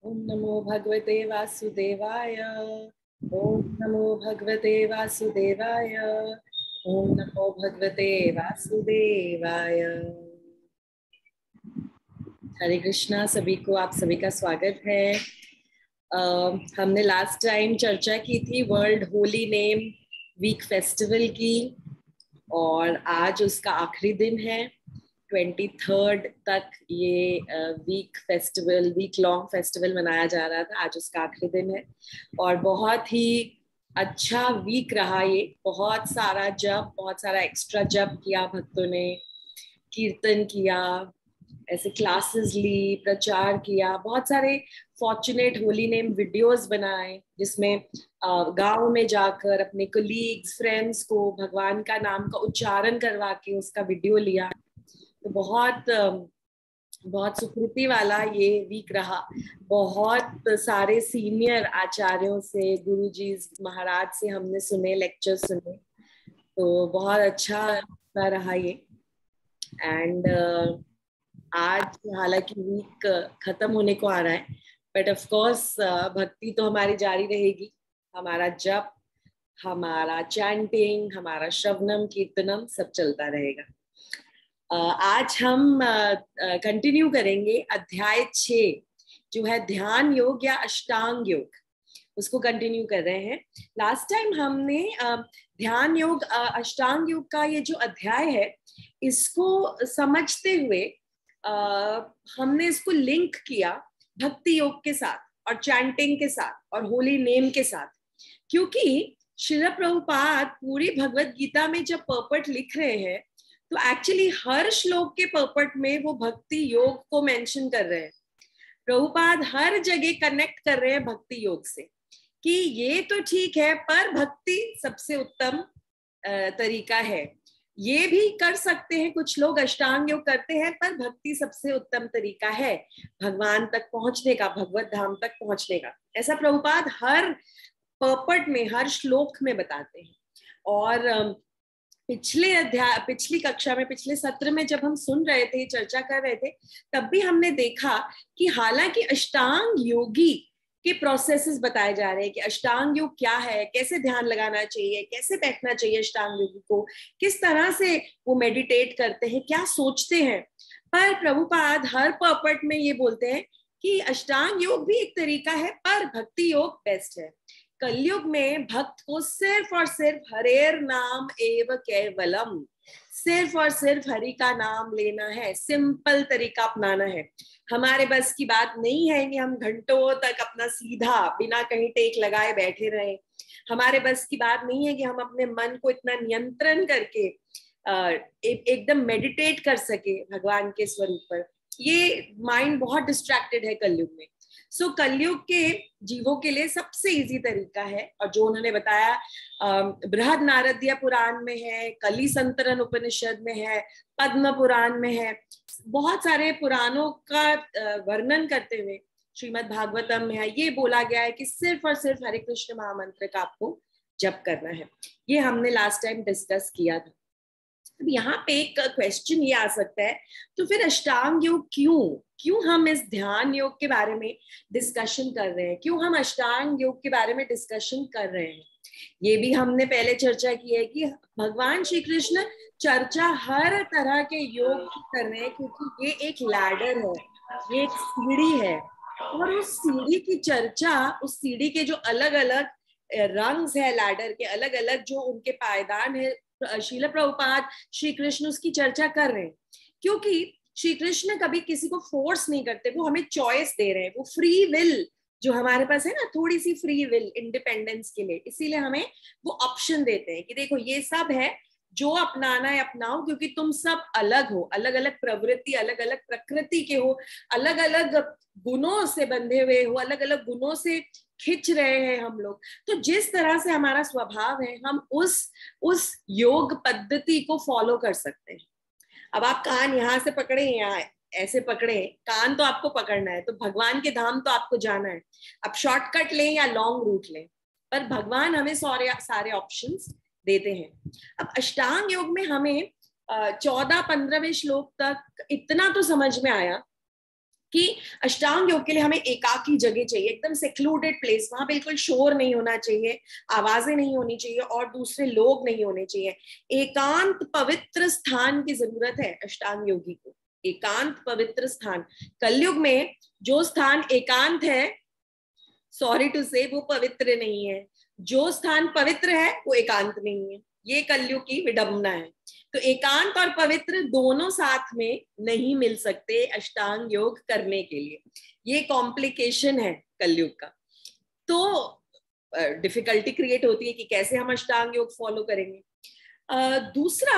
ओम नमो भगवते वासुदेवाय। ओम नमो भगवते वासुदेवाय। ओम नमो भगवते वासुदेवाय। हरे कृष्णा सभी को, आप सभी का स्वागत है। हमने लास्ट टाइम चर्चा की थी world holy name week festival की, और आज उसका आखिरी दिन है। 23rd तक ये वीक लॉन्ग फेस्टिवल मनाया जा रहा था। आज उसका आखिरी दिन है और बहुत ही अच्छा वीक रहा ये। बहुत सारा जप, बहुत सारा एक्स्ट्रा जप किया भक्तों ने, कीर्तन किया, ऐसे क्लासेस ली, प्रचार किया, बहुत सारे फॉर्चुनेट होली नेम वीडियोस बनाए जिसमें गांव में जाकर अपने कोलीग्स फ्रेंड्स को भगवान का नाम का उच्चारण करवा के उसका वीडियो लिया। तो बहुत सुकृति वाला ये वीक रहा। बहुत सारे सीनियर आचार्यों से, गुरुजी महाराज से हमने सुने, लेक्चर सुने। तो बहुत अच्छा रहा ये। एंड आज हालांकि वीक खत्म होने को आ रहा है, बट ऑफ कोर्स भक्ति तो हमारी जारी रहेगी। हमारा जप, हमारा चैंटिंग, हमारा श्रवणम कीर्तनम सब चलता रहेगा। आज हम कंटिन्यू करेंगे अध्याय 6 जो है ध्यान योग या अष्टांग योग, उसको कंटिन्यू कर रहे हैं। लास्ट टाइम हमने ध्यान योग अष्टांग योग का ये जो अध्याय है इसको समझते हुए हमने इसको लिंक किया भक्ति योग के साथ और चैंटिंग के साथ और होली नेम के साथ, क्योंकि श्रील प्रभुपाद पूरी भगवत गीता में जब पर्पट लिख रहे हैं तो एक्चुअली हर श्लोक के पर्पट में वो भक्ति योग को मेंशन कर रहे हैं। प्रभुपाद हर जगह कनेक्ट कर रहे हैं भक्ति योग से कि ये तो ठीक है पर भक्ति सबसे उत्तम तरीका है। ये भी कर सकते हैं कुछ लोग, अष्टांग योग करते हैं, पर भक्ति सबसे उत्तम तरीका है भगवान तक पहुंचने का, भगवत धाम तक पहुंचने का। ऐसा प्रभुपाद हर पर्पट में, हर श्लोक में बताते हैं। और पिछली कक्षा में, पिछले सत्र में जब हम सुन रहे थे, चर्चा कर रहे थे, तब भी हमने देखा कि हालांकि अष्टांग योगी के प्रोसेसेस बताए जा रहे हैं कि अष्टांग योग क्या है, कैसे ध्यान लगाना चाहिए, कैसे बैठना चाहिए अष्टांग योगी को, किस तरह से वो मेडिटेट करते हैं, क्या सोचते हैं। पर प्रभुपाद हर पर्पट में ये बोलते हैं कि अष्टांग योग भी एक तरीका है पर भक्ति योग बेस्ट है। कलयुग में भक्त को सिर्फ और सिर्फ हरेर नाम एव केवलम, सिर्फ और सिर्फ हरि का नाम लेना है, सिंपल तरीका अपनाना है। हमारे बस की बात नहीं है कि हम घंटों तक अपना सीधा बिना कहीं टेक लगाए बैठे रहें। हमारे बस की बात नहीं है कि हम अपने मन को इतना नियंत्रण करके एकदम मेडिटेट कर सके भगवान के स्वरूप पर। ये माइंड बहुत डिस्ट्रैक्टेड है कलयुग में। सो कलयुग के जीवों के लिए सबसे इजी तरीका है, और जो उन्होंने बताया बृहद नारदीय पुराण में है, कली संतरण उपनिषद में है, पद्म पुराण में है, बहुत सारे पुराणों का वर्णन करते हुए श्रीमद् भागवतम में है, ये बोला गया है कि सिर्फ और सिर्फ हरे कृष्ण महामंत्र का आपको जप करना है। ये हमने लास्ट टाइम डिस्कस किया था। अब यहाँ पे एक क्वेश्चन ये आ सकता है, तो फिर अष्टांग योग क्यों हम इस ध्यान योग के बारे में डिस्कशन कर रहे हैं, क्यों हम अष्टांग योग के बारे में डिस्कशन कर रहे हैं। ये भी हमने पहले चर्चा की है कि भगवान श्री कृष्ण चर्चा हर तरह के योग की कर रहे हैं, क्योंकि ये एक लैडर है, ये एक सीढ़ी है। और उस सीढ़ी की चर्चा, उस सीढ़ी के जो अलग अलग रंग्स है, लैडर के अलग अलग जो उनके पायदान है, श्रील प्रभुपाद श्री कृष्ण उसकी चर्चा कर रहे हैं। क्योंकि श्री कृष्ण कभी किसी को फोर्स नहीं करते, वो हमें चॉइस दे रहे हैं, वो फ्री विल जो हमारे पास है ना, थोड़ी सी फ्री विल इंडिपेंडेंस के लिए, इसीलिए हमें वो ऑप्शन देते हैं कि देखो ये सब है, जो अपनाना है अपनाओ, क्योंकि तुम सब अलग हो, अलग अलग प्रवृत्ति, अलग अलग प्रकृति के हो, अलग अलग गुणों से बंधे हुए हो, अलग अलग गुणों से खिंच रहे हैं हम लोग। तो जिस तरह से हमारा स्वभाव है, हम उस योग पद्धति को फॉलो कर सकते हैं। अब आप कान यहाँ से पकड़े, यहाँ ऐसे पकड़े, कान तो आपको पकड़ना है, तो भगवान के धाम तो आपको जाना है। अब शॉर्टकट लें या लॉन्ग रूट लें, पर भगवान हमें सारे ऑप्शंस देते हैं। अब अष्टांग योग में हमें 14-15वें श्लोक तक इतना तो समझ में आया कि अष्टांग योग के लिए हमें एकाकी जगह चाहिए, एकदम सेक्लूडेड प्लेस, वहां बिल्कुल शोर नहीं होना चाहिए, आवाजें नहीं होनी चाहिए और दूसरे लोग नहीं होने चाहिए। एकांत पवित्र स्थान की जरूरत है अष्टांग योगी को, एकांत पवित्र स्थान। कलयुग में जो स्थान एकांत है, सॉरी टू से, वो पवित्र नहीं है। जो स्थान पवित्र है वो एकांत नहीं है। ये कलयुग की विडंबना है। तो एकांत और पवित्र दोनों साथ में नहीं मिल सकते अष्टांग योग करने के लिए। ये कॉम्प्लिकेशन है कलयुग का। तो डिफिकल्टी क्रिएट होती है कि कैसे हम अष्टांग योग फॉलो करेंगे। दूसरा,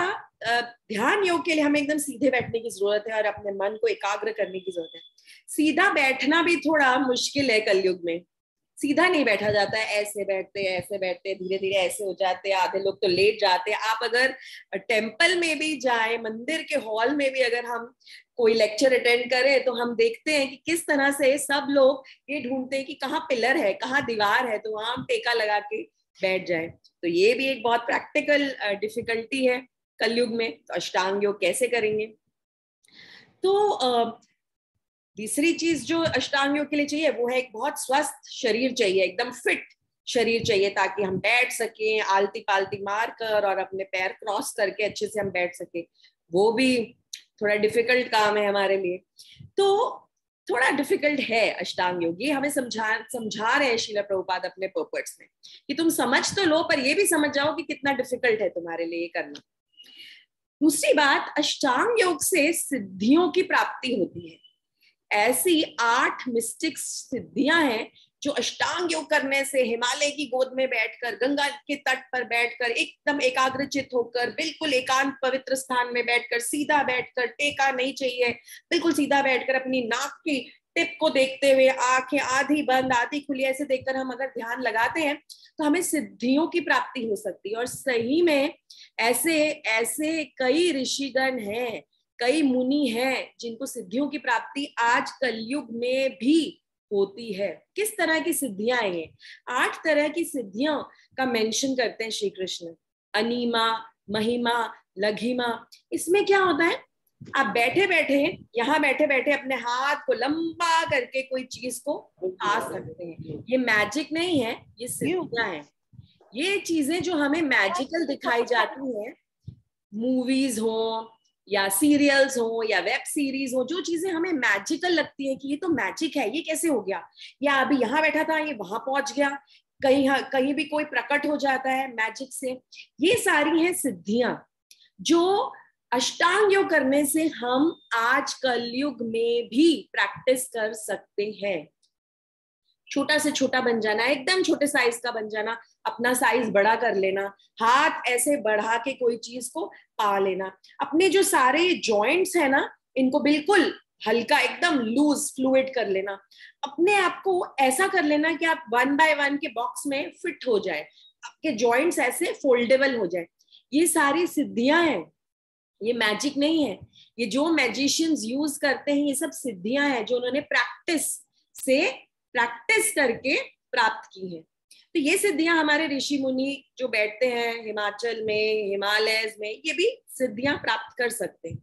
ध्यान योग के लिए हमें एकदम सीधे बैठने की जरूरत है और अपने मन को एकाग्र करने की जरूरत है। सीधा बैठना भी थोड़ा मुश्किल है कलयुग में। सीधा नहीं बैठा जाता है, ऐसे बैठते धीरे धीरे ऐसे हो जाते हैं, आधे लोग तो लेट जाते हैं। आप अगर टेम्पल में भी जाए, मंदिर के हॉल में भी अगर हम कोई लेक्चर अटेंड करें, तो हम देखते हैं कि किस तरह से सब लोग ये ढूंढते हैं कि कहाँ पिलर है, कहाँ दीवार है, तो वहां हम टेका लगा के बैठ जाए। तो ये भी एक बहुत प्रैक्टिकल डिफिकल्टी है कलयुग में। तो अष्टांग योग कैसे करेंगे? तो तीसरी चीज जो अष्टांग योग के लिए चाहिए वो है एक बहुत स्वस्थ शरीर चाहिए, एकदम फिट शरीर चाहिए, ताकि हम बैठ सकें आलती पालती मार कर और अपने पैर क्रॉस करके अच्छे से हम बैठ सके। वो भी थोड़ा डिफिकल्ट काम है हमारे लिए। तो थोड़ा डिफिकल्ट है अष्टांग योग। ये हमें समझा रहे हैं श्रील प्रभुपाद अपने पर्पस में कि तुम समझ तो लो, पर ये भी समझ जाओ कि कितना डिफिकल्ट है तुम्हारे लिए ये करना। दूसरी बात, अष्टांग योग से सिद्धियों की प्राप्ति होती है। ऐसी 8 मिस्टिक सिद्धियां हैं जो अष्टांग योग करने से, हिमालय की गोद में बैठकर, गंगा के तट पर बैठकर, एकदम एकाग्रचित होकर, बिल्कुल एकांत पवित्र स्थान में बैठकर, सीधा बैठकर, टेका नहीं चाहिए, बिल्कुल सीधा बैठकर अपनी नाक की टिप को देखते हुए, आंखें आधी बंद आधी खुली ऐसे देखकर हम अगर ध्यान लगाते हैं तो हमें सिद्धियों की प्राप्ति हो सकती है। और सही में ऐसे ऐसे कई ऋषिगण हैं, कई मुनि हैं जिनको सिद्धियों की प्राप्ति आज कलयुग में भी होती है। किस तरह की सिद्धियां हैं ये? 8 तरह की सिद्धियों का मेंशन करते हैं श्री कृष्ण। अनीमा, महिमा, लघिमा। इसमें क्या होता है, आप बैठे बैठे, यहाँ बैठे बैठे अपने हाथ को लंबा करके कोई चीज को उठा सकते हैं। ये मैजिक नहीं है, ये सिद्धियां हैं। ये चीजें जो हमें मैजिकल दिखाई जाती हैं, मूवीज हो या सीरियल्स हो या वेब सीरीज हो, जो चीजें हमें मैजिकल लगती है कि ये तो मैजिक है, ये कैसे हो गया, या अभी यहाँ बैठा था ये वहां पहुंच गया, कहीं भी कोई प्रकट हो जाता है मैजिक से, ये सारी हैं सिद्धियां जो अष्टांग योग करने से हम आज कलयुग में भी प्रैक्टिस कर सकते हैं। छोटा से छोटा बन जाना, एकदम छोटे साइज का बन जाना, अपना साइज बड़ा कर लेना, हाथ ऐसे बढ़ा के कोई चीज को पा लेना, अपने जो सारे जॉइंट्स है ना इनको बिल्कुल हल्का एकदम लूज फ्लूइड कर लेना, अपने आप को ऐसा कर लेना कि आप 1 by 1 के बॉक्स में फिट हो जाए, आपके जॉइंट्स ऐसे फोल्डेबल हो जाए। ये सारी सिद्धियां हैं, ये मैजिक नहीं है। ये जो मैजिशियंस यूज करते हैं ये सब सिद्धियां हैं जो उन्होंने प्रैक्टिस करके प्राप्त की है। तो ये सिद्धियां हमारे ऋषि मुनि जो बैठते हैं हिमाचल में, हिमालयस में, ये भी सिद्धियां प्राप्त कर सकते हैं।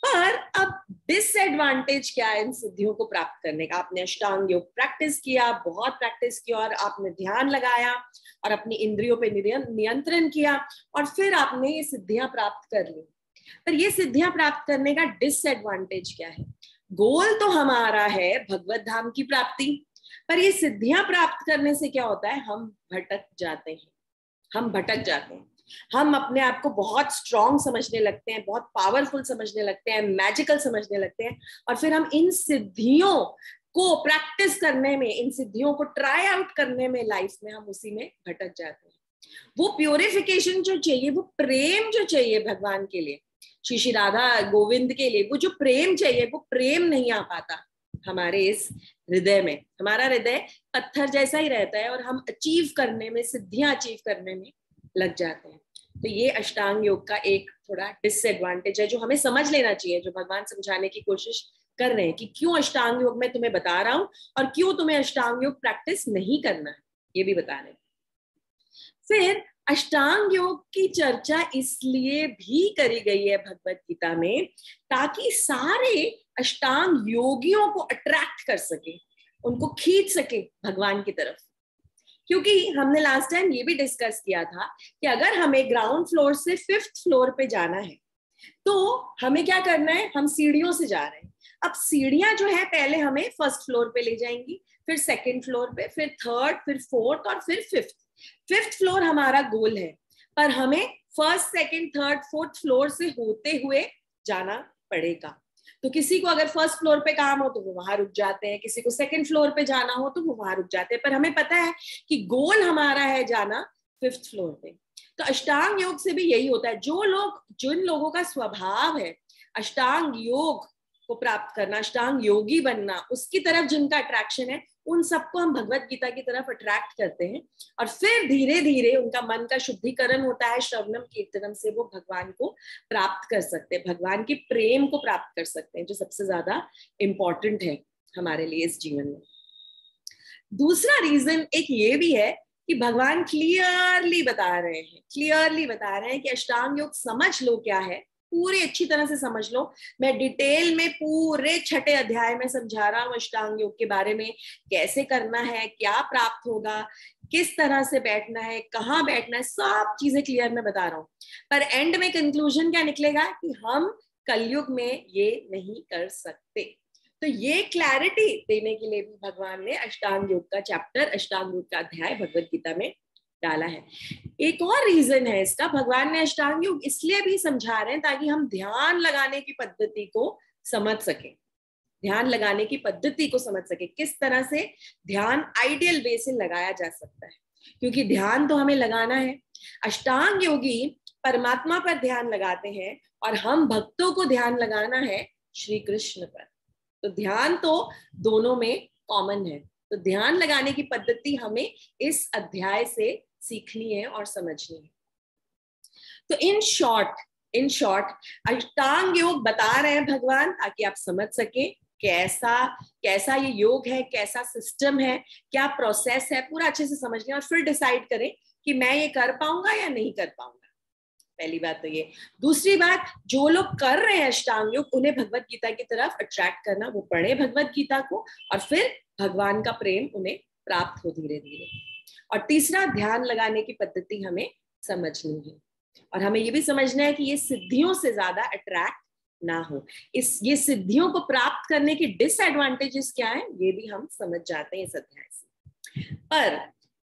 पर अब डिसएडवांटेज क्या है इन सिद्धियों को प्राप्त करने का? आपने अष्टांग योग प्रैक्टिस किया, बहुत प्रैक्टिस किया, और आपने ध्यान लगाया और अपनी इंद्रियों पे नियंत्रण किया, और फिर आपने ये सिद्धियां प्राप्त कर ली। पर ये सिद्धियां प्राप्त करने का डिसएडवांटेज क्या है? गोल तो हमारा है भगवत धाम की प्राप्ति, पर ये सिद्धियां प्राप्त करने से क्या होता है, हम भटक जाते हैं। हम अपने आप को बहुत स्ट्रॉन्ग समझने लगते हैं, बहुत पावरफुल समझने लगते हैं, मैजिकल समझने लगते हैं, और फिर हम इन सिद्धियों को प्रैक्टिस करने में, इन सिद्धियों को ट्राई आउट करने में, लाइफ में हम उसी में भटक जाते हैं। वो प्योरिफिकेशन जो चाहिए, वो प्रेम जो चाहिए भगवान के लिए, श्री राधा गोविंद के लिए, वो जो प्रेम चाहिए, वो प्रेम नहीं आ पाता हमारे इस हृदय में। हमारा हृदय पत्थर जैसा ही रहता है और हम अचीव करने में, सिद्धियां अचीव करने में लग जाते हैं। तो ये अष्टांग योग का एक थोड़ा डिसएडवांटेज है जो हमें समझ लेना चाहिए, जो भगवान समझाने की कोशिश कर रहे हैं कि क्यों अष्टांग योग मैं तुम्हें बता रहा हूं और क्यों तुम्हें अष्टांग योग प्रैक्टिस नहीं करना है, ये भी बता रहे हैं। फिर अष्टांग योग की चर्चा इसलिए भी करी गई है भगवत गीता में ताकि सारे अष्टांग योगियों को अट्रैक्ट कर सके, उनको खींच सके भगवान की तरफ। क्योंकि हमने लास्ट टाइम ये भी डिस्कस किया था कि अगर हमें ग्राउंड फ्लोर से 5th फ्लोर पे जाना है तो हमें क्या करना है, हम सीढ़ियों से जा रहे हैं। अब सीढ़ियां जो है पहले हमें 1st फ्लोर पे ले जाएंगी, फिर 2nd फ्लोर पे, फिर 3rd, फिर 4th और फिर 5th फ्लोर हमारा गोल है, पर हमें 1st, 2nd, 3rd, 4th floor से होते हुए जाना पड़ेगा। तो किसी को अगर 1st फ्लोर पे काम हो तो वो वहां रुक जाते हैं, किसी को 2nd फ्लोर पे जाना हो तो वो वहां रुक जाते हैं, पर हमें पता है कि गोल हमारा है जाना 5th फ्लोर पे। तो अष्टांग योग से भी यही होता है, जिन लोगों का स्वभाव है अष्टांग योग को प्राप्त करना, अष्टांग योगी बनना, उसकी तरफ जिनका अट्रैक्शन है, उन सबको हम भगवत गीता की तरफ अट्रैक्ट करते हैं। और फिर धीरे धीरे उनका मन का शुद्धिकरण होता है, श्रवणम कीर्तनम से वो भगवान को प्राप्त कर सकते हैं, भगवान के प्रेम को प्राप्त कर सकते हैं, जो सबसे ज्यादा इंपॉर्टेंट है हमारे लिए इस जीवन में। दूसरा रीजन एक ये भी है कि भगवान क्लियरली बता रहे हैं कि अष्टांग योग समझ लो क्या है, पूरी अच्छी तरह से समझ लो। मैं डिटेल में पूरे 6ठे अध्याय में समझा रहा हूँ अष्टांग योग के बारे में, कैसे करना है, क्या प्राप्त होगा, किस तरह से बैठना है, कहाँ बैठना है, सब चीजें क्लियर मैं बता रहा हूँ। पर एंड में कंक्लूजन क्या निकलेगा कि हम कलयुग में ये नहीं कर सकते। तो ये क्लैरिटी देने के लिए भी भगवान ने अष्टांग योग का चैप्टर, अष्टांग योग का अध्याय भगवत गीता में डाला है। एक और रीजन है इसका, भगवान ने अष्टांग योग इसलिए भी समझा रहे हैं ताकि हम ध्यान लगाने की पद्धति को समझ सके, ध्यान लगाने की पद्धति को समझ सके, किस तरह से ध्यान आइडियल वे से लगाया जा सकता है, क्योंकि ध्यान तो हमें लगाना है। अष्टांग योगी परमात्मा पर ध्यान लगाते हैं और हम भक्तों को ध्यान लगाना है श्री कृष्ण पर। तो ध्यान तो दोनों में कॉमन है, तो ध्यान लगाने की पद्धति हमें इस अध्याय से सीखनी है और समझनी है। तो इन शॉर्ट अष्टांग योग बता रहे हैं भगवान ताकि आप समझ सके कैसा ये योग है, कैसा सिस्टम है, क्या प्रोसेस है, पूरा अच्छे से समझ लें और फिर डिसाइड करें कि मैं ये कर पाऊंगा या नहीं कर पाऊंगा। पहली बात तो ये। दूसरी बात, जो लोग कर रहे हैं अष्टांग योग उन्हें भगवत गीता की तरफ अट्रैक्ट करना, वो पढ़े भगवत गीता को और फिर भगवान का प्रेम उन्हें प्राप्त हो धीरे धीरे। और तीसरा, ध्यान लगाने की पद्धति हमें समझनी है और हमें ये भी समझना है कि ये सिद्धियों से ज्यादा अट्रैक्ट ना हो। ये सिद्धियों को प्राप्त करने की डिसएडवांटेजेस क्या है ये भी हम समझ जाते हैं इस अध्याय से। पर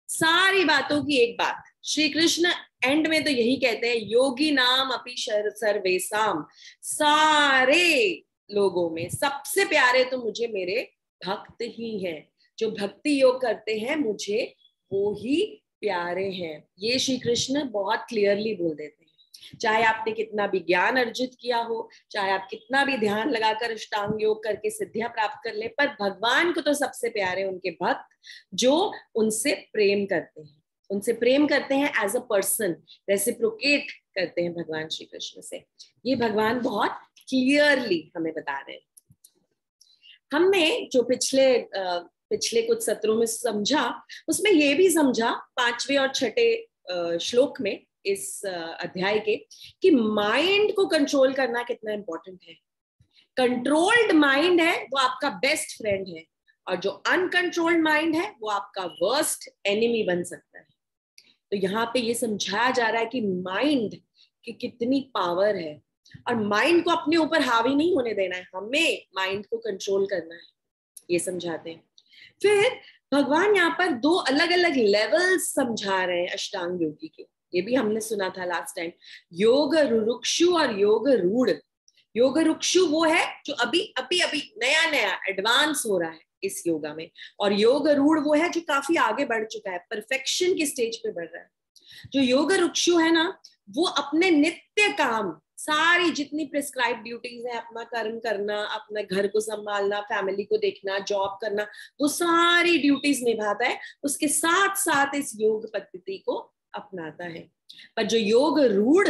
सारी बातों की एक बात, श्री कृष्ण एंड में तो यही कहते हैं, योगी नाम अपि सर्वेसाम, सारे लोगों में सबसे प्यारे तो मुझे मेरे भक्त ही हैं, जो भक्ति योग करते हैं मुझे वो ही प्यारे हैं। ये श्री कृष्ण बहुत क्लियरली बोल देते हैं। चाहे आपने कितना भी ज्ञान अर्जित किया हो, चाहे आप कितना भी ध्यान लगाकर अष्टांग योग करके सिद्धियां प्राप्त कर ले, पर भगवान को तो सबसे प्यारे उनके भक्त जो उनसे प्रेम करते हैं, उनसे प्रेम करते हैं एज अ पर्सन, रेसिप्रोकेट करते हैं भगवान श्री कृष्ण से। ये भगवान बहुत क्लियरली हमें बता रहे हैं। हमने जो पिछले कुछ सत्रों में समझा, उसमें ये भी समझा 5वें और 6ठे श्लोक में इस अध्याय के, कि माइंड को कंट्रोल करना कितना इंपॉर्टेंट है। कंट्रोल्ड माइंड है वो आपका बेस्ट फ्रेंड है और जो अनकंट्रोल्ड माइंड है वो आपका वर्स्ट एनिमी बन सकता है। तो यहाँ पे ये समझाया जा रहा है कि माइंड की कितनी पावर है और माइंड को अपने ऊपर हावी नहीं होने देना है, हमें माइंड को कंट्रोल करना है, ये समझाते हैं। फिर भगवान यहाँ पर 2 अलग अलग लेवल्स समझा रहे हैं अष्टांग योगी के, ये भी हमने सुना था लास्ट टाइम, योग रुरुक्षु और योग रूढ़। योग रुक्षु वो है जो अभी नया एडवांस हो रहा है इस योगा में, और योग रूढ़ वो है जो काफी आगे बढ़ चुका है, परफेक्शन की स्टेज पे बढ़ रहा है। जो योग रुक्षु है ना, वो अपने नित्य काम, सारी जितनी प्रिस्क्राइब ड्यूटीज है, अपना कर्म करना, अपने घर को संभालना, फैमिली को देखना, जॉब करना, वो सारी ड्यूटीज निभाता है, उसके साथ साथ इस योग पद्धति को अपनाता है। पर जो योग रूढ़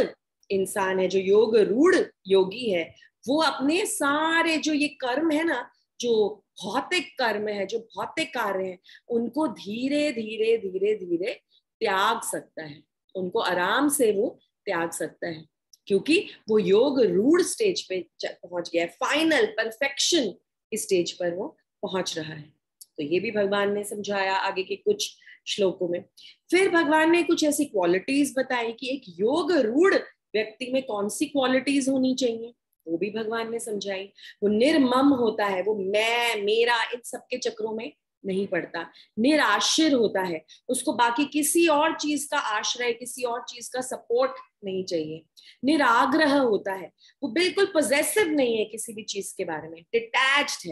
इंसान है, जो योग रूढ़ योगी है, वो अपने सारे जो ये कर्म है ना, जो भौतिक कर्म है, जो भौतिक कार्य है, उनको धीरे धीरे धीरे धीरे त्याग सकता है, उनको आराम से वो त्याग सकता है। क्योंकि वो योग रूढ़ स्टेज पे पहुंच गया है, फाइनल परफेक्शन स्टेज पर वो पहुंच रहा है। तो ये भी भगवान ने समझाया आगे के कुछ श्लोकों में। फिर भगवान ने कुछ ऐसी क्वालिटीज बताई कि एक योग रूढ़ व्यक्ति में कौन सी क्वालिटीज होनी चाहिए, वो भी भगवान ने समझाई। वो निर्मम होता है, वो मैं मेरा इन सबके चक्रों में नहीं पड़ता, निराश्रित होता है, उसको बाकी किसी और चीज का आश्रय, किसी और चीज का सपोर्ट नहीं चाहिए। निराग्रह होता है, वो बिल्कुल पॉसेसिव नहीं है किसी भी चीज के बारे में, डिटैच्ड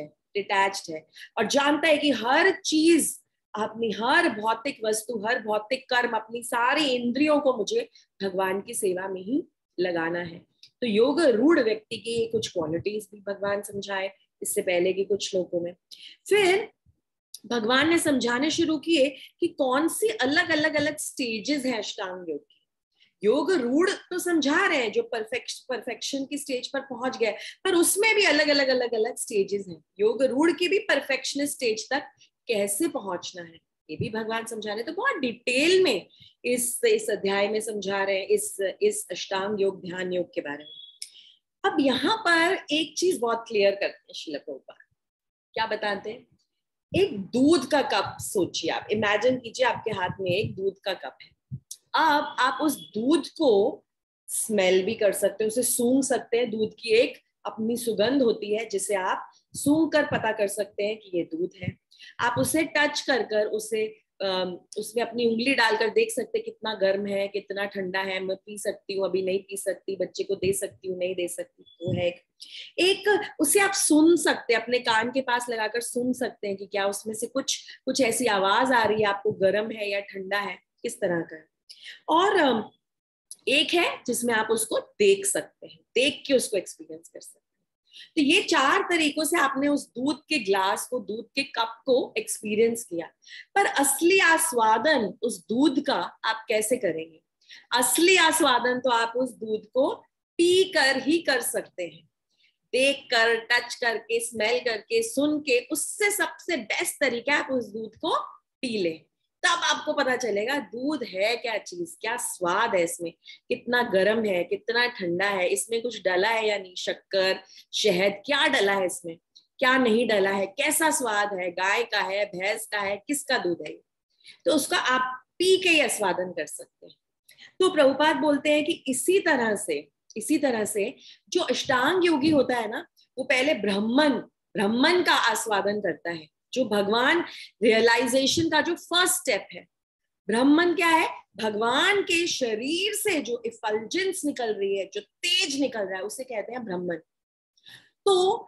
है और जानता है कि हर चीज, अपनी हर भौतिक वस्तु, हर भौतिक कर्म, अपनी सारी इंद्रियों को मुझे भगवान की सेवा में ही लगाना है। तो योग रूढ़ व्यक्ति की कुछ क्वालिटीज भी भगवान समझाए इससे पहले के कुछ श्लोकों में। फिर भगवान ने समझाने शुरू किए कि कौन सी अलग अलग स्टेजेस है अष्टांग योग की। योग रूढ़ तो समझा रहे हैं जो परफेक्शन की स्टेज पर पहुंच गए, पर उसमें भी अलग अलग स्टेजेस हैं। योग रूढ़ की भी परफेक्शन स्टेज तक कैसे पहुंचना है ये भी भगवान समझा रहे हैं। तो बहुत डिटेल में इस अध्याय में समझा रहे हैं इस अष्टांग योग ध्यान योग के बारे में। अब यहाँ पर एक चीज बहुत क्लियर करते हैं श्रील प्रभुपाद, क्या बताते हैं? एक दूध का कप सोचिए, आप इमेजिन कीजिए आपके हाथ में एक दूध का कप है। अब आप उस दूध को स्मेल भी कर सकते हैं, उसे सूंघ सकते हैं। दूध की एक अपनी सुगंध होती है जिसे आप सूंघ कर पता कर सकते हैं कि ये दूध है। आप उसे टच कर उसे उसमें अपनी उंगली डालकर देख सकते हैं कितना गर्म है, कितना ठंडा है, मैं पी सकती हूँ, अभी नहीं पी सकती, बच्चे को दे सकती हूँ, नहीं दे सकती। वो है एक उसे आप सुन सकते हैं, अपने कान के पास लगाकर सुन सकते हैं कि क्या उसमें से कुछ ऐसी आवाज आ रही है आपको, गर्म है या ठंडा है, किस तरह का। और एक है जिसमें आप उसको देख सकते हैं, देख के उसको एक्सपीरियंस कर सकते हैं। तो ये 4 तरीकों से आपने उस दूध के ग्लास को, दूध के कप को एक्सपीरियंस किया, पर असली आस्वादन उस दूध का आप कैसे करेंगे? असली आस्वादन तो आप उस दूध को पी कर ही कर सकते हैं, देख कर, टच करके, स्मेल करके, सुन के। उससे सबसे बेस्ट तरीका आप उस दूध को पी लें, तब आपको पता चलेगा दूध है क्या चीज, क्या स्वाद है इसमें, कितना गर्म है, कितना ठंडा है, इसमें कुछ डला है या नहीं, शक्कर, शहद, क्या डला है इसमें, क्या नहीं डला है, कैसा स्वाद है, गाय का है, भैंस का है, किसका दूध है। तो उसका आप पी के ही आस्वादन कर सकते हैं। तो प्रभुपाद बोलते हैं कि इसी तरह से जो अष्टांग योगी होता है ना, वो पहले ब्रह्मन का आस्वादन करता है, जो भगवान रियलाइजेशन का जो फर्स्ट स्टेप है। ब्रह्मन क्या है? भगवान के शरीर से जो इफल्जेंस निकल रही है, जो तेज निकल रहा है, उसे कहते हैं ब्रह्मन। तो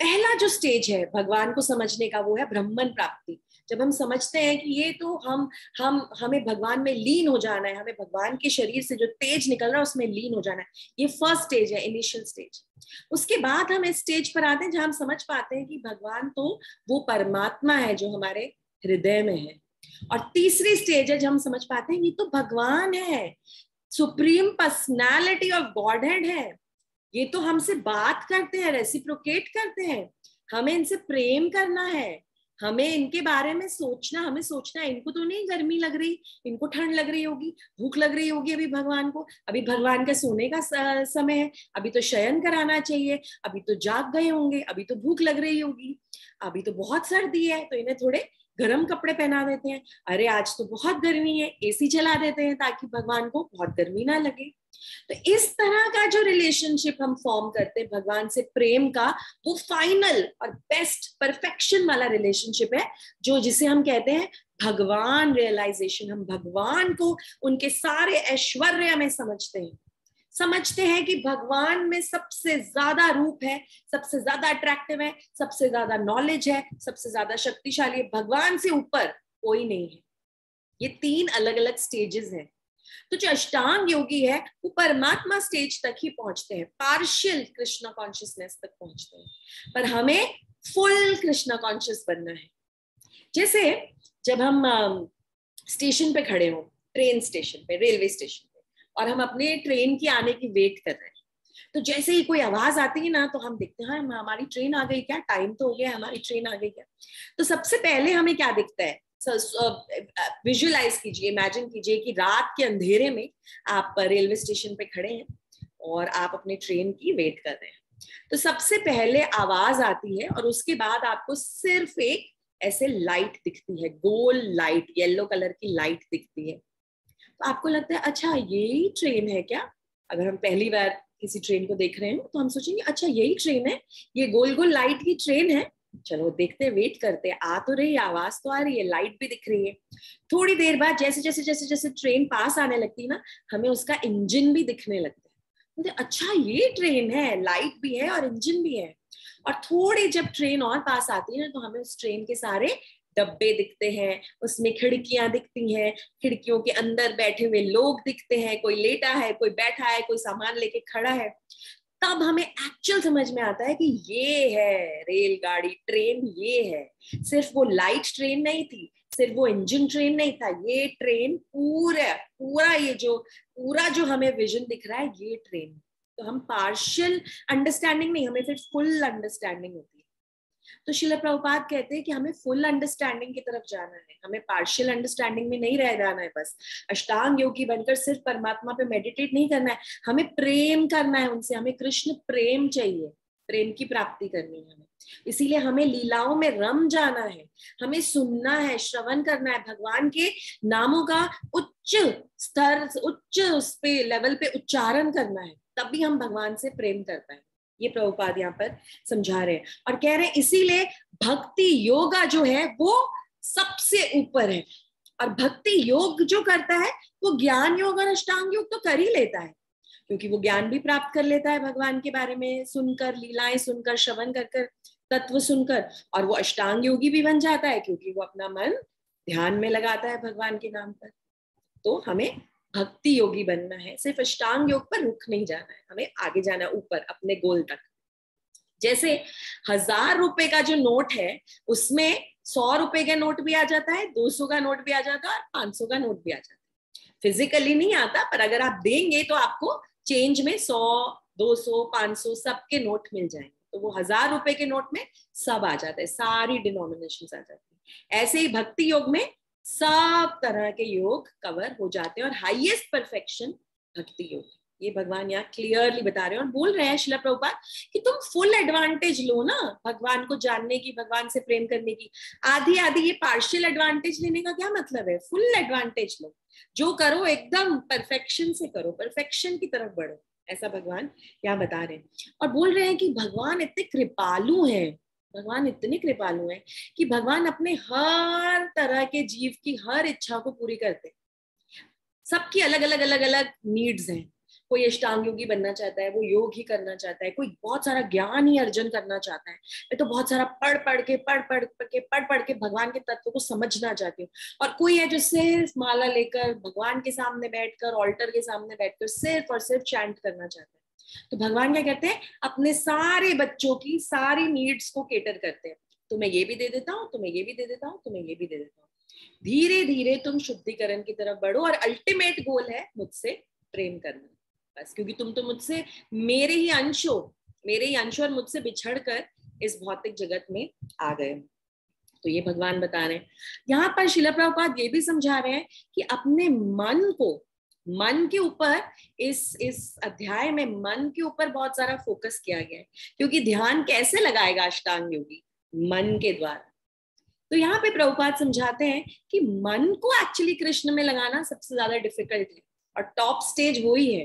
पहला जो स्टेज है भगवान को समझने का, वो है ब्रह्मन प्राप्ति। जब हम समझते हैं कि ये तो हमें भगवान में लीन हो जाना है, हमें भगवान के शरीर से जो तेज निकल रहा है उसमें लीन हो जाना है, ये फर्स्ट स्टेज है, इनिशियल स्टेज। उसके बाद हम इस स्टेज पर आते हैं जहां हम समझ पाते हैं कि भगवान तो वो परमात्मा है जो हमारे हृदय में है। और तीसरी स्टेज है जब हम समझ पाते हैं ये तो भगवान है, सुप्रीम पर्सनालिटी ऑफ गॉडहेड है, ये तो हमसे बात करते हैं, रेसिप्रोकेट करते हैं, हमें इनसे प्रेम करना है, हमें इनके बारे में सोचना, हमें सोचना है इनको तो नहीं गर्मी लग रही, इनको ठंड लग रही होगी, भूख लग रही होगी अभी भगवान को, अभी भगवान का सोने का समय है, अभी तो शयन कराना चाहिए, अभी तो जाग गए होंगे, अभी तो भूख लग रही होगी, अभी तो बहुत सर्दी है तो इन्हें थोड़े गर्म कपड़े पहना देते हैं, अरे आज तो बहुत गर्मी है, एसी चला देते हैं ताकि भगवान को बहुत गर्मी ना लगे। तो इस तरह का जो रिलेशनशिप हम फॉर्म करते हैं भगवान से, प्रेम का, वो फाइनल और बेस्ट परफेक्शन वाला रिलेशनशिप है, जो जिसे हम कहते हैं भगवान रियलाइजेशन। हम भगवान को उनके सारे ऐश्वर्य में समझते हैं कि भगवान में सबसे ज्यादा रूप है, सबसे ज्यादा अट्रैक्टिव है, सबसे ज्यादा नॉलेज है, सबसे ज्यादा शक्तिशाली है, भगवान से ऊपर कोई नहीं है। ये 3 अलग अलग स्टेजेस हैं। तो जो अष्टांग योगी है वो परमात्मा स्टेज तक ही पहुंचते हैं, पार्शियल कृष्णा कॉन्शियसनेस तक पहुंचते हैं, पर हमें फुल कृष्णा कॉन्शियस बनना है। जैसे जब हम स्टेशन पे खड़े हो, ट्रेन स्टेशन पे, रेलवे स्टेशन पे, और हम अपने ट्रेन की आने की वेट कर रहे हैं, तो जैसे ही कोई आवाज आती है ना तो हम देखते हैं हमारी ट्रेन आ गई क्या, टाइम तो हो गया, हमारी ट्रेन आ गई क्या। तो सबसे पहले हमें क्या दिखता है? विजुअलाइज कीजिए, इमेजिन कीजिए कि रात के अंधेरे में आप रेलवे स्टेशन पे खड़े हैं और आप अपने ट्रेन की वेट कर रहे हैं। तो सबसे पहले आवाज आती है और उसके बाद आपको सिर्फ एक ऐसे लाइट दिखती है, गोल लाइट, येलो कलर की लाइट दिखती है। तो आपको लगता है अच्छा यही ट्रेन है क्या? अगर हम पहली बार किसी ट्रेन को देख रहे हैं तो हम सोचेंगे अच्छा यही ट्रेन है, ये गोल गोल लाइट की ट्रेन है, चलो देखते हैं, वेट करते हैं, आ तो रही है, आवाज तो आ रही है, लाइट भी दिख रही है। थोड़ी देर बाद जैसे जैसे जैसे जैसे ट्रेन पास आने लगती है ना, हमें उसका इंजन भी दिखने लगता है। अच्छा ये ट्रेन है, लाइट भी है और इंजन भी है। और थोड़ी जब ट्रेन और पास आती है ना, तो हमें उस ट्रेन के सारे डब्बे दिखते हैं, उसमें खिड़कियां दिखती हैं, खिड़कियों के अंदर बैठे हुए लोग दिखते हैं, कोई लेटा है, कोई बैठा है, कोई सामान लेके खड़ा है। तब हमें एक्चुअल समझ में आता है कि ये है रेलगाड़ी, ट्रेन ये है। सिर्फ वो लाइट ट्रेन नहीं थी, सिर्फ वो इंजन ट्रेन नहीं था, ये ट्रेन पूरा पूरा पूरा जो हमें विजन दिख रहा है ये ट्रेन। तो हम पार्शियल अंडरस्टैंडिंग नहीं, हमें फिर फुल अंडरस्टैंडिंग होती है। तो श्रील प्रभुपाद कहते हैं कि हमें फुल अंडरस्टैंडिंग की तरफ जाना है, हमें पार्शियल अंडरस्टैंडिंग में नहीं रह जाना है। बस अष्टांग योगी बनकर सिर्फ परमात्मा पे मेडिटेट नहीं करना है, हमें प्रेम करना है उनसे, हमें कृष्ण प्रेम चाहिए, प्रेम की प्राप्ति करनी है हमें। इसीलिए हमें लीलाओं में रम जाना है, हमें सुनना है, श्रवण करना है, भगवान के नामों का उच्च स्तर, उच्च उस पे लेवल पे उच्चारण करना है, तभी हम भगवान से प्रेम कर पाए। ये प्रभुपाद यहाँ पर समझा रहे हैं और कह रहे हैं इसीलिए भक्ति योगा जो है वो सबसे ऊपर है। और भक्ति योग जो करता है वो ज्ञान योग और अष्टांग योग तो कर ही लेता है, क्योंकि वो ज्ञान भी प्राप्त कर लेता है भगवान के बारे में सुनकर, लीलाएं सुनकर, श्रवण कर, तत्व सुनकर, और वो अष्टांग योगी भी बन जाता है क्योंकि वो अपना मन ध्यान में लगाता है भगवान के नाम पर। तो हमें भक्ति योगी बनना है, सिर्फ अष्टांग योग पर रुक नहीं जाना है, हमें आगे जाना है ऊपर अपने गोल तक। जैसे 1000 रुपए का जो नोट है उसमें 100 रुपए का नोट भी आ जाता है, 200 का नोट भी आ जाता है और 500 का नोट भी आ जाता है। फिजिकली नहीं आता, पर अगर आप देंगे तो आपको चेंज में 100, 200, 500 सबके नोट मिल जाएंगे। तो वो 1000 रुपए के नोट में सब आ जाता है, सारी डिनोमिनेशन आ जाती है। ऐसे ही भक्ति योग में सब तरह के योग कवर हो जाते हैं और हाईएस्ट परफेक्शन भक्ति योग। ये भगवान यहाँ क्लियरली बता रहे हैं और बोल रहे हैं श्रील प्रभुपाद कि तुम फुल एडवांटेज लो ना भगवान को जानने की, भगवान से प्रेम करने की। आधी आधी ये पार्शियल एडवांटेज लेने का क्या मतलब है? फुल एडवांटेज लो, जो करो एकदम परफेक्शन से करो, परफेक्शन की तरफ बढ़ो, ऐसा भगवान यहाँ बता रहे हैं। और बोल रहे हैं कि भगवान इतने कृपालु हैं, भगवान इतने कृपालु हैं कि भगवान अपने हर तरह के जीव की हर इच्छा को पूरी करते हैं। सबकी अलग अलग अलग अलग नीड्स हैं। कोई अष्टांग योगी बनना चाहता है, वो योग ही करना चाहता है, कोई बहुत सारा ज्ञान ही अर्जन करना चाहता है, मैं तो बहुत सारा पढ़ के भगवान के तत्व को समझना चाहती हूँ। और कोई है जो सिर्फ माला लेकर भगवान के सामने बैठकर, ऑल्टर के सामने बैठकर सिर्फ और सिर्फ चैंट करना चाहता है। तो भगवान क्या कहते हैं, अपने सारे बच्चों की सारी नीड्स को केटर करते हैं। तुम्हें ये भी दे देता हूँ, तुम्हें ये भी दे देता हूँ, तुम्हें ये भी दे देता हूँ। धीरे धीरे तुम शुद्धिकरण की तरफ बढ़ो और अल्टीमेट गोल है मुझसे प्रेम करना, बस। क्योंकि तुम तो मुझसे मेरे ही अंश और मुझसे बिछड़कर इस भौतिक जगत में आ गए। तो ये भगवान बता रहे हैं यहाँ पर। श्रील प्रभुपाद ये भी समझा रहे हैं कि अपने मन के ऊपर इस अध्याय में मन के ऊपर बहुत सारा फोकस किया गया है, क्योंकि ध्यान कैसे लगाएगा अष्टांग योगी? मन के द्वारा। तो यहाँ पे प्रभुपाद समझाते हैं कि मन को एक्चुअली कृष्ण में लगाना सबसे ज्यादा डिफिकल्ट है और टॉप स्टेज वो ही है।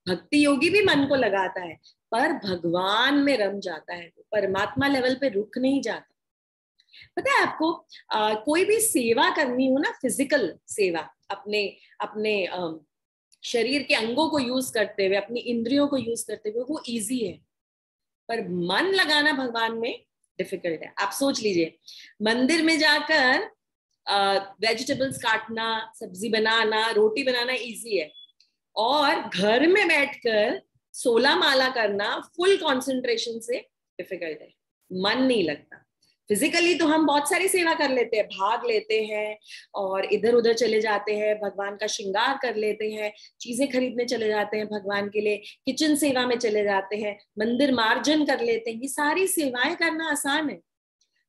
भक्ति योगी भी मन को लगाता है पर भगवान में रम जाता है, परमात्मा लेवल पे रुक नहीं जाता। पता है आपको, कोई भी सेवा करनी हो ना, फिजिकल सेवा, अपने अपने शरीर के अंगों को यूज करते हुए, अपनी इंद्रियों को यूज करते हुए, वो इजी है। पर मन लगाना भगवान में डिफिकल्ट है। आप सोच लीजिए, मंदिर में जाकर वेजिटेबल्स काटना, सब्जी बनाना, रोटी बनाना इजी है, और घर में बैठकर 16 माला करना फुल कंसंट्रेशन से डिफिकल्ट है, मन नहीं लगता। फिजिकली तो हम बहुत सारी सेवा कर लेते हैं, भाग लेते हैं और इधर उधर चले जाते हैं, भगवान का श्रृंगार कर लेते हैं, चीजें खरीदने चले जाते हैं भगवान के लिए, किचन सेवा में चले जाते हैं, मंदिर मार्जन कर लेते हैं। ये सारी सेवाएं करना आसान है,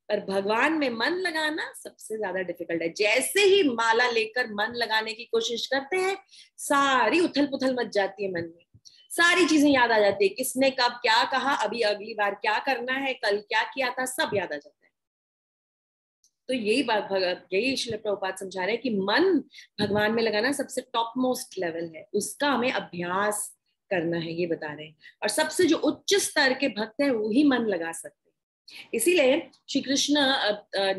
पर भगवान में मन लगाना सबसे ज्यादा डिफिकल्ट है। जैसे ही माला लेकर मन लगाने की कोशिश करते हैं, सारी उथल पुथल मच जाती है मन में, सारी चीजें याद आ जाती है, किसने कब क्या कहा, अभी अगली बार क्या करना है, कल क्या किया था, सब याद आ जाता है। तो यही बात यही श्रील प्रभुपाद समझा रहे हैं कि मन भगवान में लगाना सबसे टॉप मोस्ट लेवल है, उसका हमें अभ्यास करना है, ये बता रहे हैं। और सबसे जो उच्च स्तर के भक्त हैं वही मन लगा सकते हैं। इसीलिए श्री कृष्ण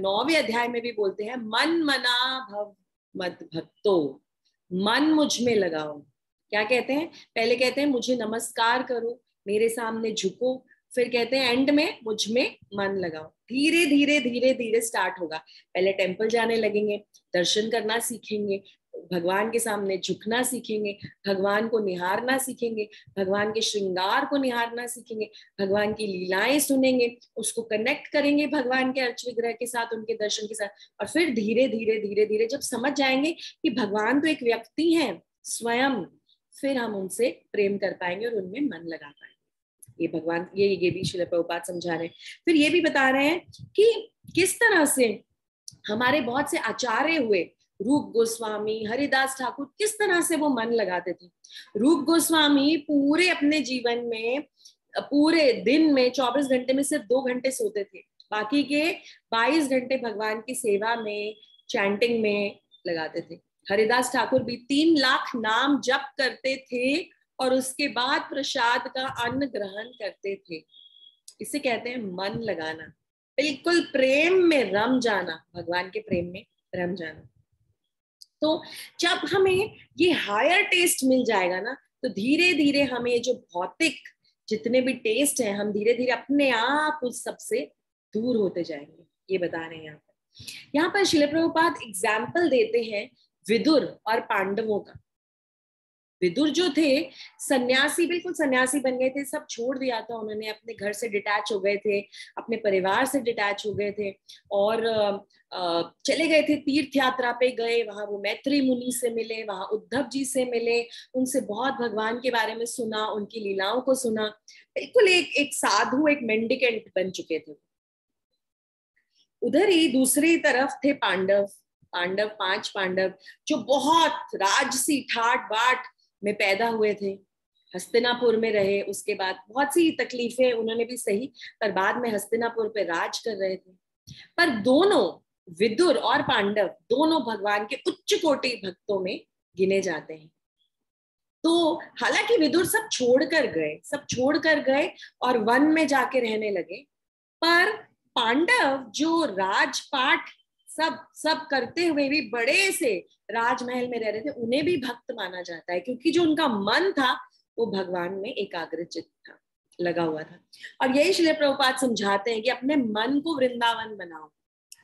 9वें अध्याय में भी बोलते हैं, मन मना भव मद भक्तो, मन मुझ में लगाओ। क्या कहते हैं? पहले कहते हैं मुझे नमस्कार करो, मेरे सामने झुको, फिर कहते हैं एंड में मुझ में मन लगाओ। धीरे धीरे धीरे धीरे स्टार्ट होगा। पहले टेम्पल जाने लगेंगे, दर्शन करना सीखेंगे, भगवान के सामने झुकना सीखेंगे, भगवान को निहारना सीखेंगे, भगवान के श्रृंगार को निहारना सीखेंगे, भगवान की लीलाएं सुनेंगे, उसको कनेक्ट करेंगे भगवान के अर्च विग्रह के साथ, उनके दर्शन के साथ। और फिर धीरे धीरे धीरे धीरे जब समझ जाएंगे कि भगवान तो एक व्यक्ति है स्वयं, फिर हम उनसे प्रेम कर पाएंगे और उनमें मन लगा पाएंगे। ये भगवान ये भी श्रील प्रभुपाद समझा रहे हैं। फिर ये भी बता रहे हैं कि किस तरह से हमारे बहुत से आचार्य हुए, रूप गोस्वामी, हरिदास ठाकुर, किस तरह से वो मन लगाते थे। रूप गोस्वामी पूरे अपने जीवन में, पूरे दिन में 24 घंटे में सिर्फ 2 घंटे सोते थे, बाकी के 22 घंटे भगवान की सेवा में, चैंटिंग में लगाते थे। हरिदास ठाकुर भी 3 लाख नाम जप करते थे और उसके बाद प्रसाद का अन्न ग्रहण करते थे। इसे कहते हैं मन लगाना, बिल्कुल प्रेम में रम जाना, भगवान के प्रेम में रम जाना। तो जब हमें ये हायर टेस्ट मिल जाएगा ना, तो धीरे धीरे हमें जो भौतिक जितने भी टेस्ट हैं, हम धीरे धीरे अपने आप उस सबसे दूर होते जाएंगे। ये बता रहे हैं यहाँ पर श्रील प्रभुपाद एग्जाम्पल देते हैं विदुर और पांडवों का। विदुर जो थे सन्यासी, बिल्कुल सन्यासी बन गए थे, सब छोड़ दिया था उन्होंने, अपने घर से डिटैच हो गए थे, अपने परिवार से डिटैच हो गए थे और चले गए थे, तीर्थ यात्रा पे गए, वहां वो मैत्री मुनि से मिले, वहां उद्धव जी से मिले, उनसे बहुत भगवान के बारे में सुना, उनकी लीलाओं को सुना, बिल्कुल एक साधु, एक मेंडिकेंट बन चुके थे। उधर ही दूसरी तरफ थे पांडव, 5 पांडव जो बहुत राजसी ठाट बाट में पैदा हुए थे, हस्तिनापुर में रहे, उसके बाद बहुत सी तकलीफें उन्होंने भी सही, पर बाद में हस्तिनापुर पे राज कर रहे थे। पर दोनों, विदुर और पांडव, दोनों भगवान के उच्च कोटि भक्तों में गिने जाते हैं। तो हालांकि विदुर सब छोड़कर गए और वन में जाके रहने लगे, पर पांडव जो राजपाट सब करते हुए भी बड़े से राजमहल में रह रहे थे, उन्हें भी भक्त माना जाता है, क्योंकि जो उनका मन था वो भगवान में एकाग्रचित था, लगा हुआ था। और यही श्रील प्रभुपाद समझाते हैं कि अपने मन को वृंदावन बनाओ,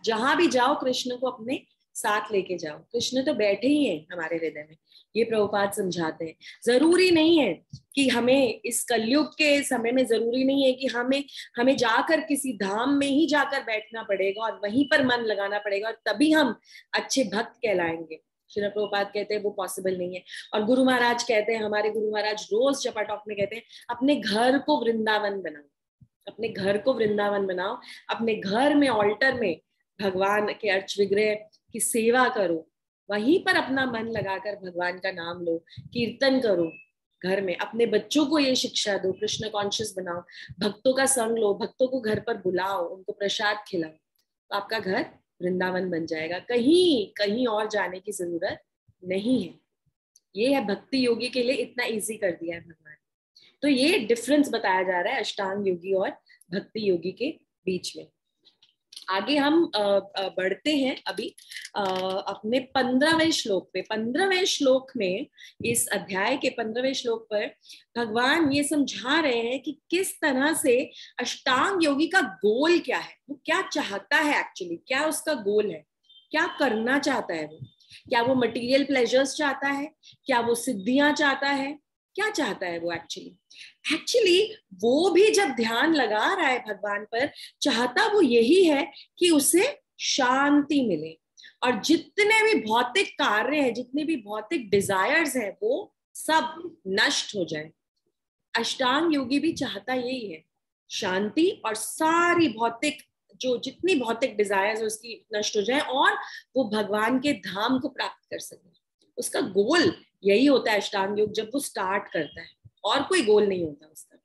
जहां भी जाओ कृष्ण को अपने साथ लेके जाओ, कृष्ण तो बैठे ही हैं हमारे हृदय में, ये प्रभुपाद समझाते हैं। जरूरी नहीं है कि हमें इस कलयुग के समय में, जरूरी नहीं है कि हमें जाकर किसी धाम में ही जाकर बैठना पड़ेगा और वहीं पर मन लगाना पड़ेगा और तभी हम अच्छे भक्त कहलाएंगे। श्रील प्रभुपाद कहते हैं वो पॉसिबल नहीं है। और गुरु महाराज कहते हैं, हमारे गुरु महाराज रोज जपा टॉक में कहते हैं, अपने घर को वृंदावन बनाओ, अपने घर को वृंदावन बनाओ, अपने घर में ऑल्टर में भगवान के अर्च विग्रह की सेवा करो, वहीं पर अपना मन लगाकर भगवान का नाम लो, कीर्तन करो, घर में अपने बच्चों को ये शिक्षा दो, कृष्ण कॉन्शियस बनाओ, भक्तों का संग लो, भक्तों को घर पर बुलाओ, उनको प्रसाद खिलाओ, तो आपका घर वृंदावन बन जाएगा। कहीं और जाने की जरूरत नहीं है। ये है भक्ति योगी के लिए इतना इजी कर दिया है भगवान। तो ये डिफरेंस बताया जा रहा है अष्टांग योगी और भक्ति योगी के बीच में। आगे हम बढ़ते हैं अभी अपने 15वें श्लोक पे। 15वें श्लोक में, इस अध्याय के 15वें श्लोक पर भगवान ये समझा रहे हैं कि किस तरह से अष्टांग योगी का गोल क्या है, वो क्या चाहता है एक्चुअली, क्या उसका गोल है, क्या करना चाहता है वो, क्या वो मटेरियल प्लेजर्स चाहता है, क्या वो सिद्धियां चाहता है, क्या चाहता है वो एक्चुअली वो भी जब ध्यान लगा रहा है भगवान पर, चाहता वो यही है कि उसे शांति मिले और जितने भी भौतिक कार्य हैं, जितने भी भौतिक डिजायर्स हैं, वो सब नष्ट हो जाए। अष्टांग योगी भी चाहता यही है, शांति, और सारी भौतिक जो जितनी भौतिक डिजायर्स है उसकी नष्ट हो जाए और वो भगवान के धाम को प्राप्त कर सके। उसका गोल यही होता है अष्टांग योग जब वो स्टार्ट करता है। और कोई गोल नहीं होता उसका।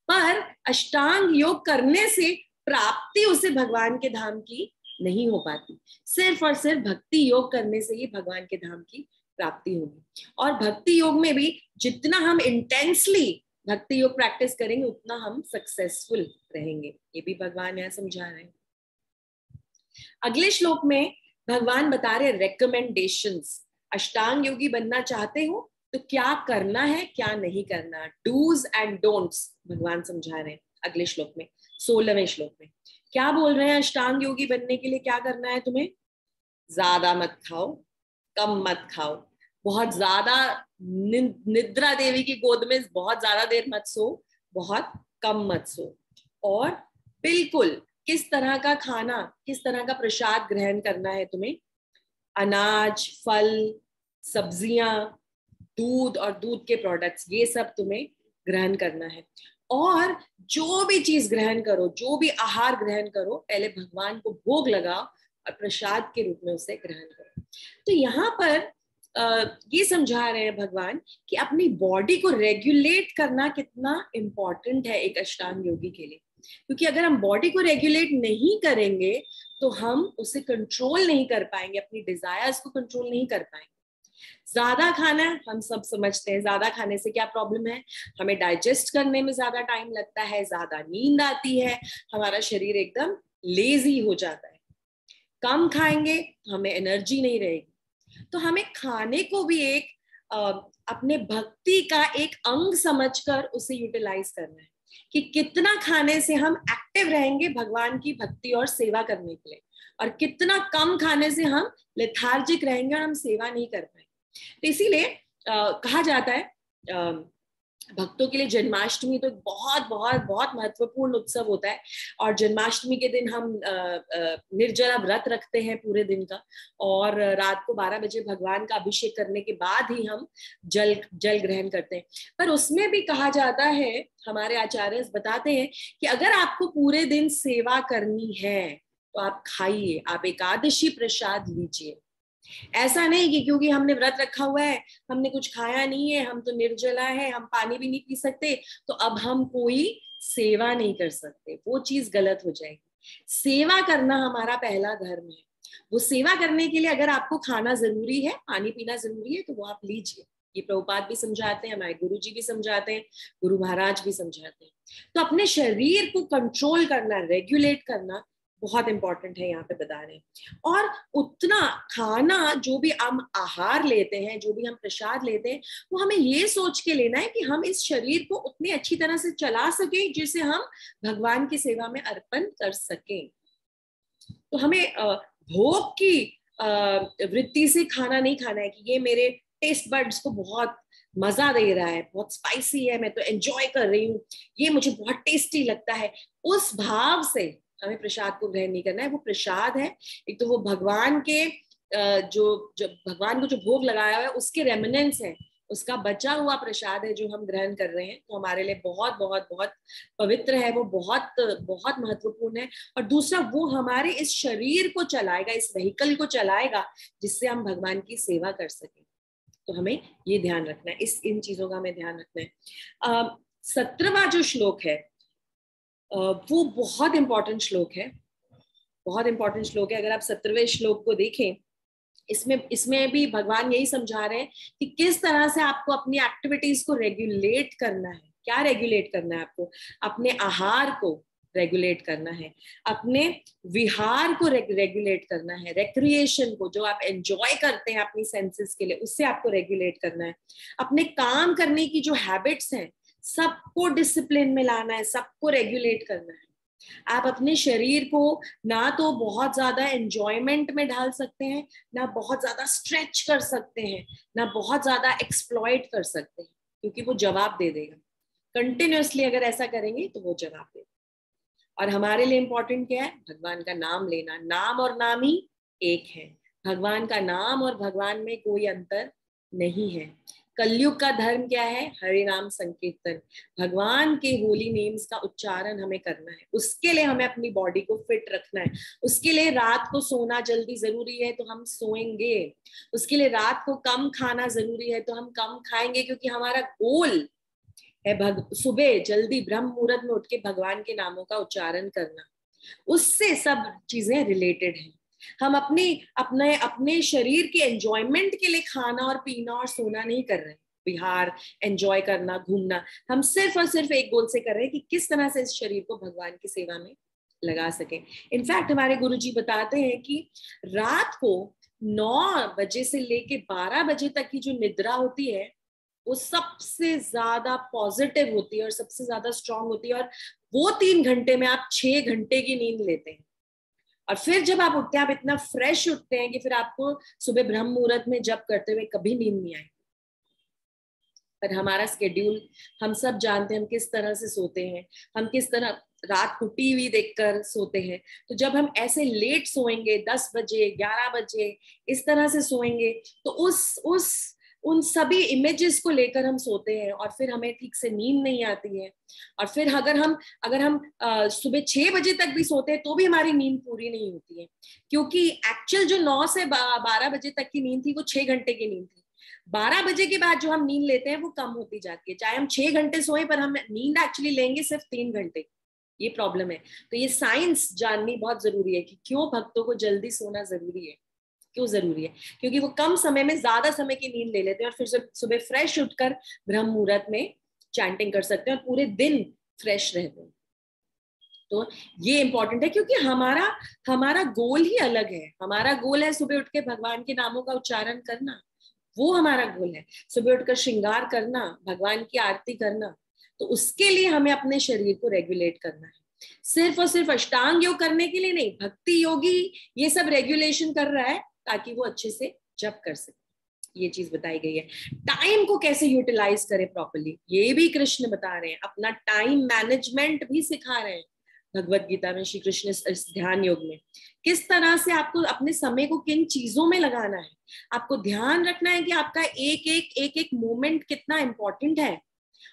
पर अष्टांग योग करने से प्राप्ति उसे भगवान के धाम की नहीं हो पाती, सिर्फ और सिर्फ भक्ति योग करने से ही भगवान के धाम की प्राप्ति होगी। और भक्ति योग में भी जितना हम इंटेंसली भक्ति योग प्रैक्टिस करेंगे उतना हम सक्सेसफुल रहेंगे, ये भी भगवान यहाँ समझा रहे हैं। अगले श्लोक में भगवान बता रहे रिकमेंडेशंस। अष्टांग योगी बनना चाहते हो तो क्या करना है क्या नहीं करना, डूज एंड डोंट्स भगवान समझा रहे हैं अगले श्लोक में, 16वें श्लोक में। क्या बोल रहे हैं? अष्टांग योगी बनने के लिए क्या करना है तुम्हें? ज्यादा मत खाओ, कम मत खाओ, बहुत ज्यादा निद्रा देवी की गोद में बहुत ज्यादा देर मत सो, बहुत कम मत सो। और बिल्कुल किस तरह का खाना, किस तरह का प्रसाद ग्रहण करना है तुम्हें? अनाज, फल, सब्जियां, दूध और दूध के प्रोडक्ट्स, ये सब तुम्हें ग्रहण करना है। और जो भी चीज ग्रहण करो, जो भी आहार ग्रहण करो, पहले भगवान को भोग लगाओ और प्रसाद के रूप में उसे ग्रहण करो। तो यहाँ पर ये समझा रहे हैं भगवान कि अपनी बॉडी को रेगुलेट करना कितना इंपॉर्टेंट है एक अष्टांग योगी के लिए। क्योंकि अगर हम बॉडी को रेगुलेट नहीं करेंगे तो हम उसे कंट्रोल नहीं कर पाएंगे, अपनी डिजायर्स को कंट्रोल नहीं कर पाएंगे। ज्यादा खाना, हम सब समझते हैं ज्यादा खाने से क्या प्रॉब्लम है, हमें डाइजेस्ट करने में ज्यादा टाइम लगता है, ज्यादा नींद आती है, हमारा शरीर एकदम लेजी हो जाता है। कम खाएंगे तो हमें एनर्जी नहीं रहेगी। तो हमें खाने को भी एक अपने भक्ति का एक अंग समझकर उसे यूटिलाइज करना है कि कितना खाने से हम एक्टिव रहेंगे भगवान की भक्ति और सेवा करने के लिए, और कितना कम खाने से हम लेथार्जिक रहेंगे और हम सेवा नहीं कर पाएंगे। तो इसीलिए कहा जाता है भक्तों के लिए जन्माष्टमी तो बहुत बहुत बहुत महत्वपूर्ण उत्सव होता है। और जन्माष्टमी के दिन हम निर्जला व्रत रखते हैं पूरे दिन का, और रात को 12 बजे भगवान का अभिषेक करने के बाद ही हम जल ग्रहण करते हैं। पर उसमें भी कहा जाता है, हमारे आचार्य बताते हैं कि अगर आपको पूरे दिन सेवा करनी है तो आप खाइए, आप एकादशी प्रसाद लीजिए। ऐसा नहीं कि क्योंकि हमने व्रत रखा हुआ है, हमने कुछ खाया नहीं है, हम तो निर्जला है, हम पानी भी नहीं पी सकते, तो अब हम कोई सेवा नहीं कर सकते। वो चीज गलत हो जाएगी। सेवा करना हमारा पहला धर्म है। वो सेवा करने के लिए अगर आपको खाना जरूरी है, पानी पीना जरूरी है, तो वो आप लीजिए। ये प्रभुपाद भी समझाते हैं, हमारे गुरु जी भी समझाते हैं, गुरु महाराज भी समझाते हैं। तो अपने शरीर को कंट्रोल करना, रेगुलेट करना बहुत इंपॉर्टेंट है, यहाँ पे बता रहे हैं। और उतना खाना, जो भी हम आहार लेते हैं, जो भी हम प्रसाद लेते हैं, वो हमें ये सोच के लेना है कि हम इस शरीर को उतनी अच्छी तरह से चला सकें जिसे हम भगवान की सेवा में अर्पण कर सकें। तो हमें भोग की वृत्ति से खाना नहीं खाना है कि ये मेरे टेस्ट बड्स को बहुत मजा दे रहा है, बहुत स्पाइसी है, मैं तो एंजॉय कर रही हूँ, ये मुझे बहुत टेस्टी लगता है, उस भाव से हमें प्रसाद को ग्रहण नहीं करना है। वो प्रसाद है, एक तो वो भगवान के जो भगवान को जो भोग लगाया हुआ है उसके रेमिनेंस है, उसका बचा हुआ प्रसाद है जो हम ग्रहण कर रहे हैं, तो हमारे लिए बहुत बहुत बहुत पवित्र है, वो बहुत बहुत महत्वपूर्ण है। और दूसरा, वो हमारे इस शरीर को चलाएगा, इस व्हीकल को चलाएगा जिससे हम भगवान की सेवा कर सकें। तो हमें ये ध्यान रखना है, इन चीजों का हमें ध्यान रखना है। 17वां जो श्लोक है वो बहुत इंपॉर्टेंट श्लोक है, बहुत इंपॉर्टेंट श्लोक है। अगर आप 17वें श्लोक को देखें, इसमें भी भगवान यही समझा रहे हैं कि किस तरह से आपको अपनी एक्टिविटीज को रेगुलेट करना है। क्या रेगुलेट करना है आपको? अपने आहार को रेगुलेट करना है, अपने विहार को रेगुलेट करना है, रिक्रिएशन को, जो आप एंजॉय करते हैं अपनी सेंसेस के लिए, उससे आपको रेगुलेट करना है। अपने काम करने की जो हैबिट्स हैं सबको डिसिप्लिन में लाना है, सबको रेगुलेट करना है। आप अपने शरीर को ना तो बहुत ज्यादा एंजॉयमेंट में डाल सकते हैं, ना बहुत ज्यादा स्ट्रेच कर सकते हैं, ना बहुत ज्यादा एक्सप्लॉइट कर सकते हैं, क्योंकि वो जवाब दे देगा। कंटिन्यूअसली अगर ऐसा करेंगे तो वो जवाब देगा। और हमारे लिए इंपॉर्टेंट क्या है? भगवान का नाम लेना। नाम और नाम ही एक है। भगवान का नाम और भगवान में कोई अंतर नहीं है। कलयुग का धर्म क्या है? हरि नाम संकीर्तन। भगवान के होली नेम्स का उच्चारण हमें करना है, उसके लिए हमें अपनी बॉडी को फिट रखना है। उसके लिए रात को सोना जल्दी जरूरी है तो हम सोएंगे, उसके लिए रात को कम खाना जरूरी है तो हम कम खाएंगे, क्योंकि हमारा गोल है सुबह जल्दी ब्रह्म मुहूर्त में उठ के भगवान के नामों का उच्चारण करना, उससे सब चीजें रिलेटेड हैं। हम अपने अपने अपने शरीर के एंजॉयमेंट के लिए खाना और पीना और सोना नहीं कर रहे, विहार एंजॉय करना, घूमना, हम सिर्फ और सिर्फ एक गोल से कर रहे हैं कि किस तरह से इस शरीर को भगवान की सेवा में लगा सके। इनफैक्ट हमारे गुरुजी बताते हैं कि रात को 9 बजे से लेके 12 बजे तक की जो निद्रा होती है वो सबसे ज्यादा पॉजिटिव होती है और सबसे ज्यादा स्ट्रांग होती है, और वो 3 घंटे में आप 6 घंटे की नींद लेते हैं। और फिर जब आप उठते हैं, आप इतना फ्रेश उठते हैं कि फिर आपको सुबह ब्रह्म मुहूर्त में जप करते हुए कभी नींद नहीं आएगी। पर हमारा स्केड्यूल, हम सब जानते हैं हम किस तरह से सोते हैं, हम किस तरह रात को टीवी देखकर सोते हैं। तो जब हम ऐसे लेट सोएंगे, 10 बजे 11 बजे इस तरह से सोएंगे, तो उन सभी इमेजेस को लेकर हम सोते हैं और फिर हमें ठीक से नींद नहीं आती है। और फिर अगर हम सुबह 6 बजे तक भी सोते हैं तो भी हमारी नींद पूरी नहीं होती है, क्योंकि एक्चुअल जो 9 से 12 बजे तक की नींद थी वो 6 घंटे की नींद थी। 12 बजे के बाद जो हम नींद लेते हैं वो कम होती जाती है, चाहे हम 6 घंटे सोए पर हम नींद एक्चुअली लेंगे सिर्फ 3 घंटे। ये प्रॉब्लम है। तो ये साइंस जाननी बहुत जरूरी है कि क्यों भक्तों को जल्दी सोना जरूरी है। क्यों जरूरी है? क्योंकि वो कम समय में ज्यादा समय की नींद ले लेते हैं और फिर सुबह फ्रेश उठकर ब्रह्म मुहूर्त में चैंटिंग कर सकते हैं और पूरे दिन फ्रेश रहते हैं। तो ये इंपॉर्टेंट है, क्योंकि हमारा हमारा गोल ही अलग है। हमारा गोल है सुबह उठ के भगवान के नामों का उच्चारण करना, वो हमारा गोल है। सुबह उठकर श्रृंगार करना, भगवान की आरती करना। तो उसके लिए हमें अपने शरीर को रेगुलेट करना है, सिर्फ और सिर्फ अष्टांग योग करने के लिए नहीं। भक्ति योगी ये सब रेगुलेशन कर रहा है ताकि वो अच्छे से जप कर सके। ये चीज बताई गई है। टाइम को कैसे यूटिलाइज करें प्रॉपर्ली, ये भी कृष्ण बता रहे हैं। अपना टाइम मैनेजमेंट भी सिखा रहे हैं भगवत गीता में श्री कृष्ण इस ध्यान योग में। किस तरह से आपको अपने समय को किन चीजों में लगाना है। आपको ध्यान रखना है कि आपका एक एक मोमेंट कितना इंपॉर्टेंट है।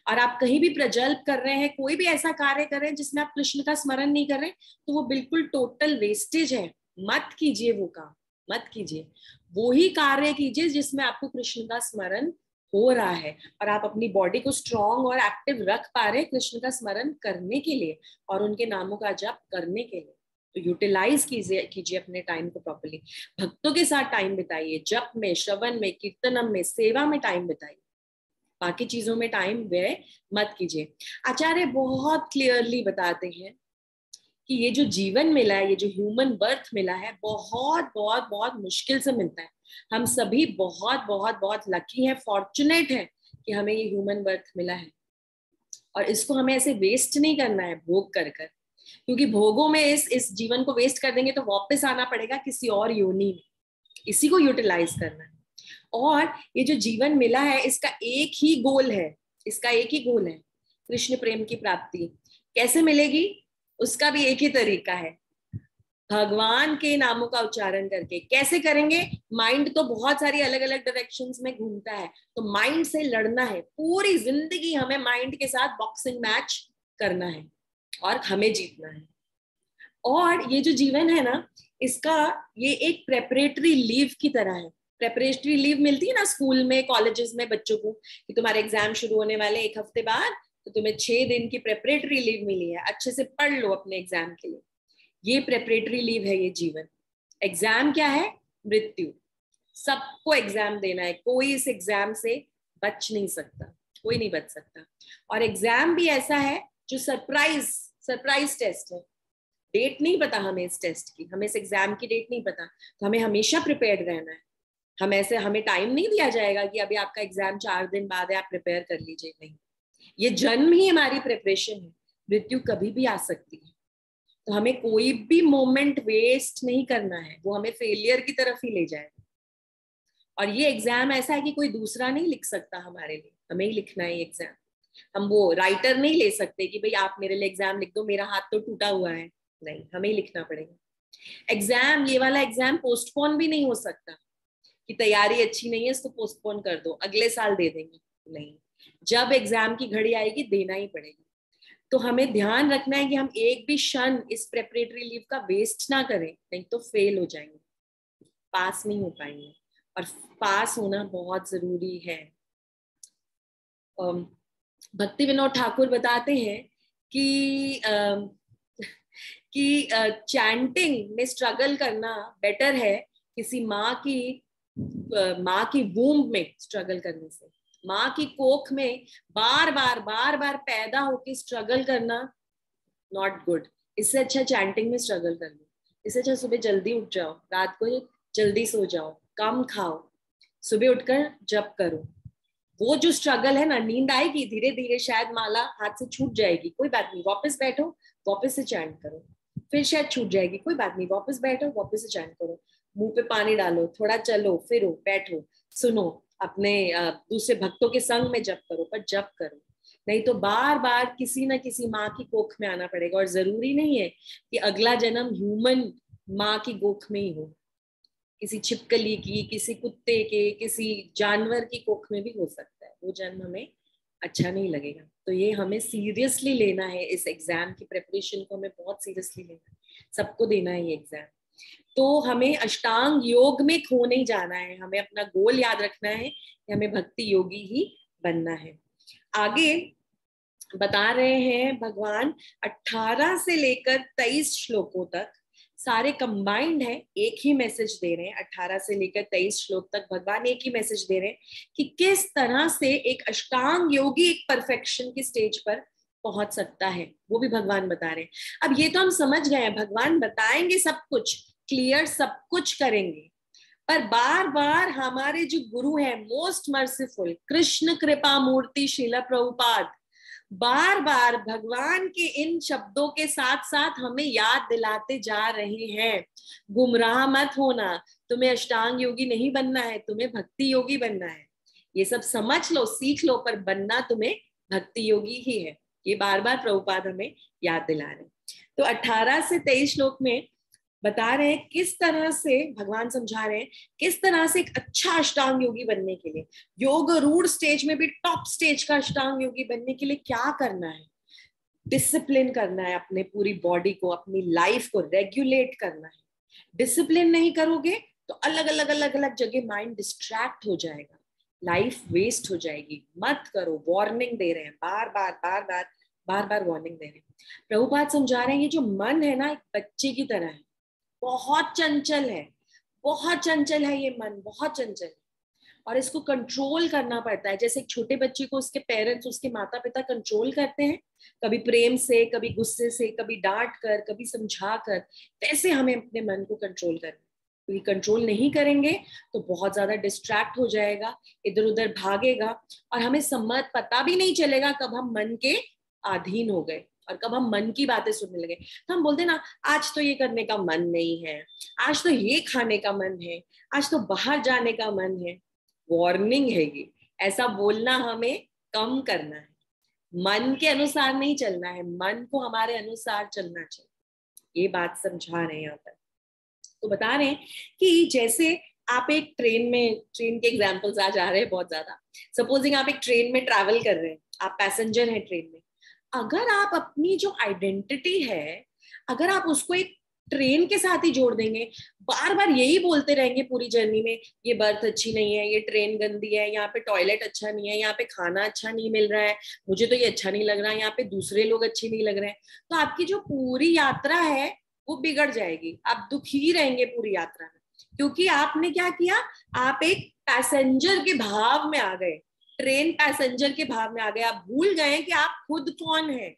और आप कहीं भी प्रजल्प कर रहे हैं, कोई भी ऐसा कार्य कर रहे हैं जिसमें आप कृष्ण का स्मरण नहीं कर रहे, तो वो बिल्कुल टोटल वेस्टेज है। मत कीजिए वो काम, मत कीजिए। वो ही कार्य कीजिए जिसमें आपको कृष्ण का स्मरण हो रहा है और आप अपनी बॉडी को स्ट्रांग और एक्टिव रख पा रहे हैं कृष्ण का स्मरण करने के लिए और उनके नामों का जप करने के लिए। तो यूटिलाइज कीजिए अपने टाइम को प्रॉपर्ली। भक्तों के साथ टाइम बिताइए, जप में, श्रवण में, कीर्तनम में, सेवा में टाइम बिताइए। बाकी चीजों में टाइम व्यय मत कीजिए। आचार्य बहुत क्लियरली बताते हैं कि ये जो जीवन मिला है, ये जो ह्यूमन बर्थ मिला है, बहुत बहुत बहुत मुश्किल से मिलता है। हम सभी बहुत बहुत बहुत लकी हैं, फॉर्चुनेट हैं कि हमें ये ह्यूमन बर्थ मिला है। और इसको हमें ऐसे वेस्ट नहीं करना है भोग कर कर, क्योंकि भोगों में इस जीवन को वेस्ट कर देंगे तो वापस आना पड़ेगा किसी और योनि में। इसी को यूटिलाइज करना है। और ये जो जीवन मिला है इसका एक ही गोल है, इसका एक ही गोल है, कृष्ण प्रेम की प्राप्ति। कैसे मिलेगी उसका भी एक ही तरीका है, भगवान के नामों का उच्चारण करके। कैसे करेंगे? माइंड तो बहुत सारी अलग अलग डायरेक्शंस में घूमता है, तो माइंड से लड़ना है। पूरी जिंदगी हमें माइंड के साथ बॉक्सिंग मैच करना है और हमें जीतना है। और ये जो जीवन है ना, इसका ये एक प्रेपरेटरी लीव की तरह है। प्रेपरेटरी लीव मिलती है ना स्कूल में, कॉलेजेस में बच्चों को, कि तुम्हारे एग्जाम शुरू होने वाले 1 हफ्ते बाद, तो तुम्हें 6 दिन की प्रेपरेटरी लीव मिली है, अच्छे से पढ़ लो अपने एग्जाम के लिए। ये प्रेपरेटरी लीव है ये जीवन। एग्जाम क्या है? मृत्यु। सबको एग्जाम देना है, कोई इस एग्जाम से बच नहीं सकता, कोई नहीं बच सकता। और एग्जाम भी ऐसा है जो सरप्राइज टेस्ट है। डेट नहीं पता हमें इस टेस्ट की, हमें इस एग्जाम की डेट नहीं पता, तो हमें हमेशा प्रिपेयर्ड रहना है। हमें टाइम नहीं दिया जाएगा कि अभी आपका एग्जाम 4 दिन बाद है, आप प्रिपेयर कर लीजिए। नहीं, ये जन्म ही हमारी प्रिपरेशन है। मृत्यु कभी भी आ सकती है, तो हमें कोई भी मोमेंट वेस्ट नहीं करना है, वो हमें फेलियर की तरफ ही ले जाएगा। और ये एग्जाम ऐसा है कि कोई दूसरा नहीं लिख सकता हमारे लिए, हमें ही लिखना है एग्जाम। हम वो राइटर नहीं ले सकते कि भाई आप मेरे लिए एग्जाम लिख दो, मेरा हाथ तो टूटा हुआ है। नहीं, हमें ही लिखना पड़ेगा एग्जाम। ये वाला एग्जाम पोस्टपोन भी नहीं हो सकता कि तैयारी अच्छी नहीं है इसको पोस्टपोन कर दो, अगले साल दे देंगे। नहीं, जब एग्जाम की घड़ी आएगी देना ही पड़ेगा। तो हमें ध्यान रखना है कि हम एक भी क्षण इस प्रेपरेटरी लीव का वेस्ट ना करें, नहीं तो फेल हो जाएंगे, पास नहीं हो पाएंगे। और पास होना बहुत जरूरी है। भक्ति विनोद ठाकुर बताते हैं कि चैंटिंग में स्ट्रगल करना बेटर है किसी माँ की वूम्ब में स्ट्रगल करने से। माँ की कोख में बार बार पैदा होके स्ट्रगल करना नॉट गुड। इससे अच्छा चैंटिंग में स्ट्रगल कर लो। इससे अच्छा सुबह जल्दी उठ जाओ, रात को जल्दी सो जाओ, कम खाओ, सुबह उठकर जप करो। वो जो स्ट्रगल है ना, नींद आएगी धीरे धीरे, शायद माला हाथ से छूट जाएगी, कोई बात नहीं, वापस बैठो, वापस से चैंट करो, फिर शायद छूट जाएगी, कोई बात नहीं, वापस बैठो, वापस से चैंट करो, मुंह पे पानी डालो, थोड़ा चलो फिरो, बैठो, सुनो, अपने दूसरे भक्तों के संग में जप करो, पर जप करो। नहीं तो बार बार किसी ना किसी माँ की कोख में आना पड़ेगा। और जरूरी नहीं है कि अगला जन्म ह्यूमन माँ की कोख में ही हो, किसी छिपकली की, किसी कुत्ते के, किसी जानवर की कोख में भी हो सकता है। वो जन्म हमें अच्छा नहीं लगेगा। तो ये हमें सीरियसली लेना है, इस एग्जाम की प्रिपरेशन को हमें बहुत सीरियसली लेना है, सबको देना है ये एग्जाम। तो हमें अष्टांग योग में खो नहीं जाना है, हमें अपना गोल याद रखना है कि हमें भक्ति योगी ही बनना है। आगे बता रहे हैं भगवान 18 से लेकर 23 श्लोकों तक सारे कंबाइंड है, एक ही मैसेज दे रहे हैं। 18 से लेकर 23 श्लोक तक भगवान एक ही मैसेज दे रहे हैं कि किस तरह से एक अष्टांग योगी एक परफेक्शन की स्टेज पर पहुंच सकता है, वो भी भगवान बता रहे हैं। अब ये तो हम समझ गए हैं, भगवान बताएंगे सब कुछ क्लियर, सब कुछ करेंगे, पर बार बार हमारे जो गुरु है मोस्ट मर्सीफुल कृष्ण कृपा मूर्ति श्रील प्रभुपाद बार बार भगवान के इन शब्दों के साथ साथ हमें याद दिलाते जा रहे हैं, गुमराह मत होना, तुम्हें अष्टांग योगी नहीं बनना है, तुम्हें भक्ति योगी बनना है। ये सब समझ लो, सीख लो, पर बनना तुम्हें भक्ति योगी ही है। ये बार बार प्रभुपाद हमें याद दिला रहे हैं। तो 18 से 23 श्लोक में बता रहे हैं किस तरह से भगवान समझा रहे हैं किस तरह से एक अच्छा अष्टांग योगी बनने के लिए, योग रूढ़ स्टेज में भी टॉप स्टेज का अष्टांग योगी बनने के लिए क्या करना है। डिसिप्लिन करना है, अपने पूरी बॉडी को, अपनी लाइफ को रेगुलेट करना है। डिसिप्लिन नहीं करोगे तो अलग अलग जगह माइंड डिस्ट्रैक्ट हो जाएगा, लाइफ वेस्ट हो जाएगी। मत करो, वार्निंग दे रहे हैं, बार बार वार्निंग दे रहे हैं। प्रभुपाद समझा रहे हैं ये जो मन है ना, एक बच्चे की तरह है, बहुत चंचल है, बहुत चंचल है ये मन, बहुत चंचल है, और इसको कंट्रोल करना पड़ता है। जैसे एक छोटे बच्चे को उसके पेरेंट्स, उसके माता पिता कंट्रोल करते हैं, कभी प्रेम से, कभी गुस्से से, कभी डांट कर, कभी समझा कर, वैसे हमें अपने मन को कंट्रोल करना है। क्योंकि कंट्रोल नहीं करेंगे तो बहुत ज्यादा डिस्ट्रैक्ट हो जाएगा, इधर उधर भागेगा, और हमें समझ पता भी नहीं चलेगा कब हम मन के अधीन हो गए और कब हम मन की बातें सुनने लगे। तो हम बोलते ना, आज तो ये करने का मन नहीं है, आज तो ये खाने का मन है, आज तो बाहर जाने का मन है। वार्निंग है ये, ऐसा बोलना हमें कम करना है। मन के अनुसार नहीं चलना है, मन को हमारे अनुसार चलना चाहिए। ये बात समझा रहे हैं यहाँ पर। तो बता रहे हैं कि जैसे आप एक ट्रेन के एग्जाम्पल्स आज आ रहे हैं बहुत ज्यादा। सपोजिंग आप एक ट्रेन में ट्रैवल कर रहे हैं, आप पैसेंजर हैं ट्रेन में। अगर आप अपनी जो आइडेंटिटी है, अगर आप उसको एक ट्रेन के साथ ही जोड़ देंगे, बार बार यही बोलते रहेंगे पूरी जर्नी में, ये बर्थ अच्छी नहीं है, ये ट्रेन गंदी है, यहाँ पे टॉयलेट अच्छा नहीं है, यहाँ पे खाना अच्छा नहीं मिल रहा है, मुझे तो ये अच्छा नहीं लग रहा है, यहाँ पे दूसरे लोग अच्छे नहीं लग रहे हैं, तो आपकी जो पूरी यात्रा है वो बिगड़ जाएगी। आप दुखी रहेंगे पूरी यात्रा में, क्योंकि आपने क्या किया, आप एक पैसेंजर के भाव में आ गए, ट्रेन पैसेंजर के भाव में आ गए। आप भूल गए कि आप खुद कौन है,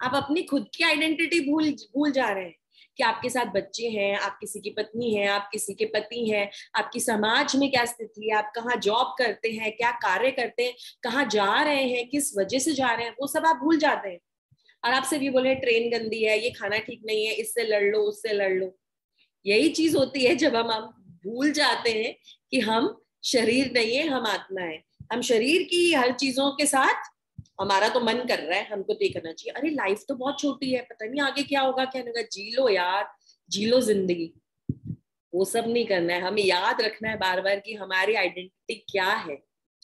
आप अपनी खुद की आइडेंटिटी भूल जा रहे हैं कि आपके साथ बच्चे हैं, आप किसी की पत्नी हैं, आप किसी के पति हैं, आपकी समाज में क्या स्थिति है, आप कहाँ जॉब करते हैं, क्या कार्य करते हैं, कहाँ जा रहे हैं, किस वजह से जा रहे हैं, वो सब आप भूल जाते हैं। और आप सिर्फ ये बोल रहे हैं ट्रेन गंदी है, ये खाना ठीक नहीं है, इससे लड़ लो, उससे लड़ लो। यही चीज होती है जब हम भूल जाते हैं कि हम शरीर नहीं है, हम आत्मा है। हम शरीर की हर चीजों के साथ, हमारा तो मन कर रहा है, हमको तो ये करना चाहिए, अरे लाइफ तो बहुत छोटी है, पता नहीं आगे क्या होगा क्या नहीं होगा, जी लो यार, जी लो जिंदगी। वो सब नहीं करना है, हमें याद रखना है बार बार कि हमारी आइडेंटिटी क्या है,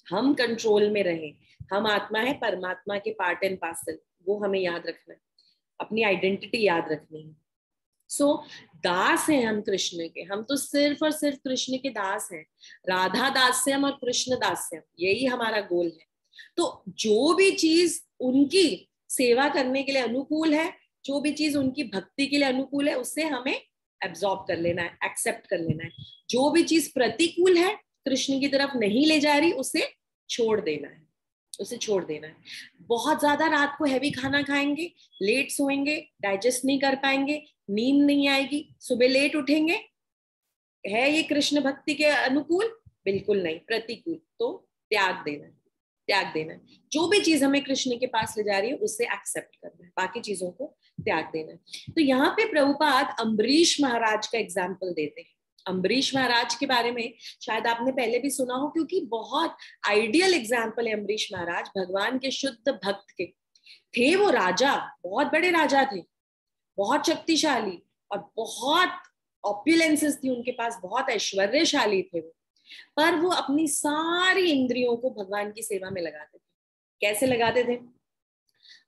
हम कंट्रोल में रहें। हम आत्मा है, परमात्मा के पार्ट एंड पार्सल, वो हमें याद रखना है, अपनी आइडेंटिटी याद रखनी है। सो दास हैं हम कृष्ण के, हम तो सिर्फ और सिर्फ कृष्ण के दास हैं। राधा दास्यम और कृष्ण दास्यम, यही हमारा गोल है। तो जो भी चीज उनकी सेवा करने के लिए अनुकूल है, जो भी चीज उनकी भक्ति के लिए अनुकूल है, उससे हमें एब्जॉर्ब कर लेना है, एक्सेप्ट कर लेना है। जो भी चीज प्रतिकूल है, कृष्ण की तरफ नहीं ले जा रही, उसे छोड़ देना है, उसे छोड़ देना है। बहुत ज्यादा रात को हैवी खाना खाएंगे, लेट सोएंगे, डाइजेस्ट नहीं कर पाएंगे, नींद नहीं आएगी, सुबह लेट उठेंगे, है ये कृष्ण भक्ति के अनुकूल? बिल्कुल नहीं, प्रतिकूल। तो त्याग देना है, त्याग देना है। जो भी चीज हमें कृष्ण के पास ले जा रही है उसे एक्सेप्ट करना है, बाकी चीजों को त्याग देना है। तो यहाँ पे प्रभुपाद अम्बरीश महाराज का एग्जाम्पल देते हैं। अम्बरीश महाराज के बारे में शायद आपने पहले भी सुना हो, क्योंकि बहुत आइडियल एग्जाम्पल है अम्बरीश महाराज, भगवान के शुद्ध भक्त के थे। वो राजा, बहुत बड़े राजा थे, बहुत शक्तिशाली, और बहुत ऑप्युलेंसेस थी उनके पास, बहुत ऐश्वर्यशाली थे वो। पर वो अपनी सारी इंद्रियों को भगवान की सेवा में लगाते थे। कैसे लगाते थे?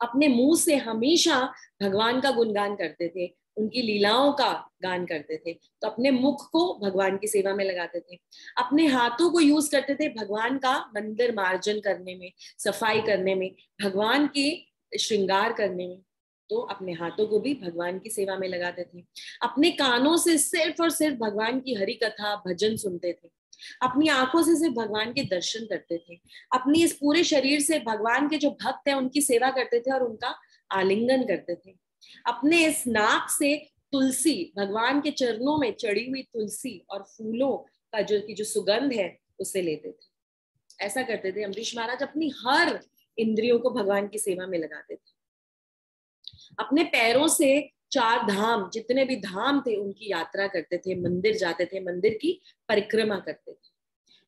अपने मुंह से हमेशा भगवान का गुणगान करते थे, उनकी लीलाओं का गान करते थे। तो अपने मुख को भगवान की सेवा में लगाते थे, अपने हाथों को यूज करते थे भगवान का मंदिर मार्जन करने में, सफाई करने में, भगवान के श्रृंगार करने में। तो अपने हाथों को भी भगवान की सेवा में लगाते थे। अपने कानों से सिर्फ और सिर्फ भगवान की हरि कथा भजन सुनते थे। अपनी आंखों से सिर्फ भगवान के दर्शन करते थे। अपनी इस पूरे शरीर से भगवान के जो भक्त हैं उनकी सेवा करते थे और उनका आलिंगन करते थे। अपने इस नाक से तुलसी, भगवान के चरणों में चढ़ी हुई तुलसी और फूलों का जो सुगंध है उसे लेते थे। ऐसा करते थे अम्बरीश महाराज, अपनी हर इंद्रियों को भगवान की सेवा में लगाते थे। अपने पैरों से 4 धाम, जितने भी धाम थे उनकी यात्रा करते थे, मंदिर जाते थे, मंदिर की परिक्रमा करते थे।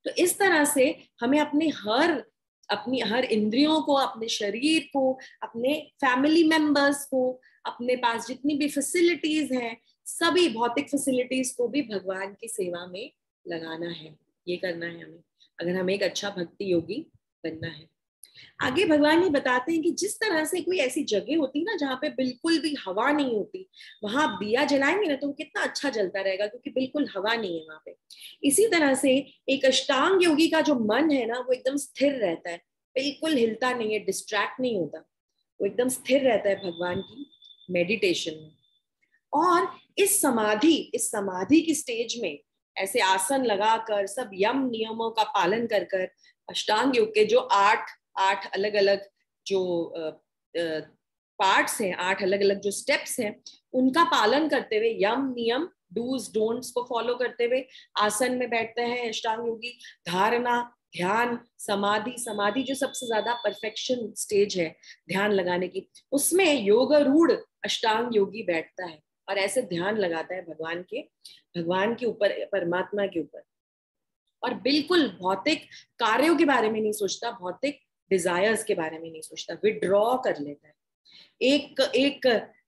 तो इस तरह से हमें अपनी हर इंद्रियों को, अपने शरीर को, अपने फैमिली मेंबर्स को, अपने पास जितनी भी फैसिलिटीज हैं, सभी भौतिक फैसिलिटीज को भी भगवान की सेवा में लगाना है। ये करना है हमें, अगर हमें एक अच्छा भक्ति योगी बनना है। आगे भगवान ये बताते हैं कि जिस तरह से कोई ऐसी जगह होती है ना जहाँ पे बिल्कुल भी हवा नहीं होती, वहां आप दिया जलाएंगे ना तो वो कितना अच्छा जलता रहेगा, क्योंकि बिल्कुल हवा नहीं है वहां पे। इसी तरह से एक अष्टांग योगी का जो मन है ना, वो एकदम स्थिर रहता है, बिल्कुल हिलता नहीं है, डिस्ट्रैक्ट नहीं होता, वो एकदम स्थिर रहता है भगवान की मेडिटेशन में। और इस समाधि की स्टेज में ऐसे आसन लगाकर, सब यम नियमों का पालन कर कर, अष्टांग योग के जो 8 अलग अलग जो पार्ट्स हैं, 8 अलग अलग जो स्टेप्स हैं, उनका पालन करते हुए, यम नियम डूज डोंट्स को फॉलो करते हुए आसन में बैठते हैं अष्टांग योगी। धारणा, ध्यान, समाधि जो सबसे ज्यादा परफेक्शन स्टेज है ध्यान लगाने की, उसमें योगारूढ़ अष्टांग योगी बैठता है और ऐसे ध्यान लगाता है भगवान के ऊपर, परमात्मा के ऊपर। और बिल्कुल भौतिक कार्यों के बारे में नहीं सोचता, भौतिक डिजायर्स के बारे में नहीं सोचता, विड्रॉ कर लेता है,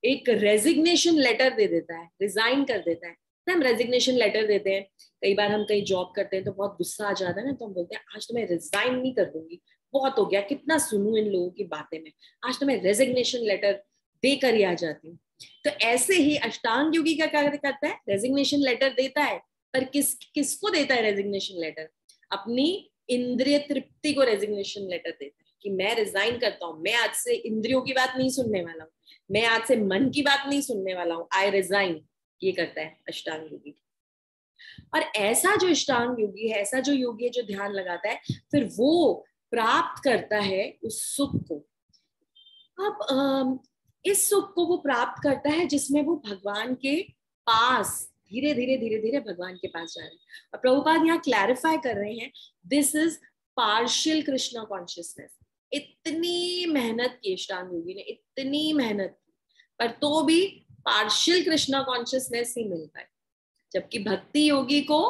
एक रेजिग्नेशन लेटर दे देता है, रिजाइन कर देता है। हम रेजिग्नेशन लेटर देते हैं, कई बार हम कहीं जॉब करते हैं तो बहुत गुस्सा आ जाता है ना, तो हम बोलते हैं आज तो मैं रिजाइन नहीं कर दूंगी, बहुत हो गया, कितना सुनूं इन लोगों की बातें में, आज तो मैं रेजिग्नेशन लेटर देकर ही आ जाती हूँ। तो ऐसे ही अष्टांग योगी का कार्य करता है, रेजिग्नेशन लेटर देता है, पर किसको देता है रेजिग्नेशन लेटर? अपनी इंद्रिय तृप्ति को रेजिग्नेशन लेटर देता है कि मैं रिजाइन करता हूँ, मैं आज से इंद्रियों की बात नहीं सुनने वाला हूँ, मैं आज से मन की बात नहीं सुनने वाला हूँ, आई रिजाइन। ये करता है अष्टांग योगी। और ऐसा जो अष्टांग योगी है, ऐसा जो योगी है जो ध्यान लगाता है, फिर वो प्राप्त करता है उस सुख को। अब इस सुख को वो प्राप्त करता है जिसमें वो भगवान के पास धीरे धीरे भगवान के पास जा रहे हैं। और प्रभुपाद यहाँ क्लैरिफाई कर रहे हैं, this is partial Krishna consciousness. इतनी मेहनत की अष्टांग योगी ने, इतनी मेहनत की, पर तो भी पार्शियल कृष्णा कॉन्शियसनेस ही मिल पाए, जबकि भक्ति योगी को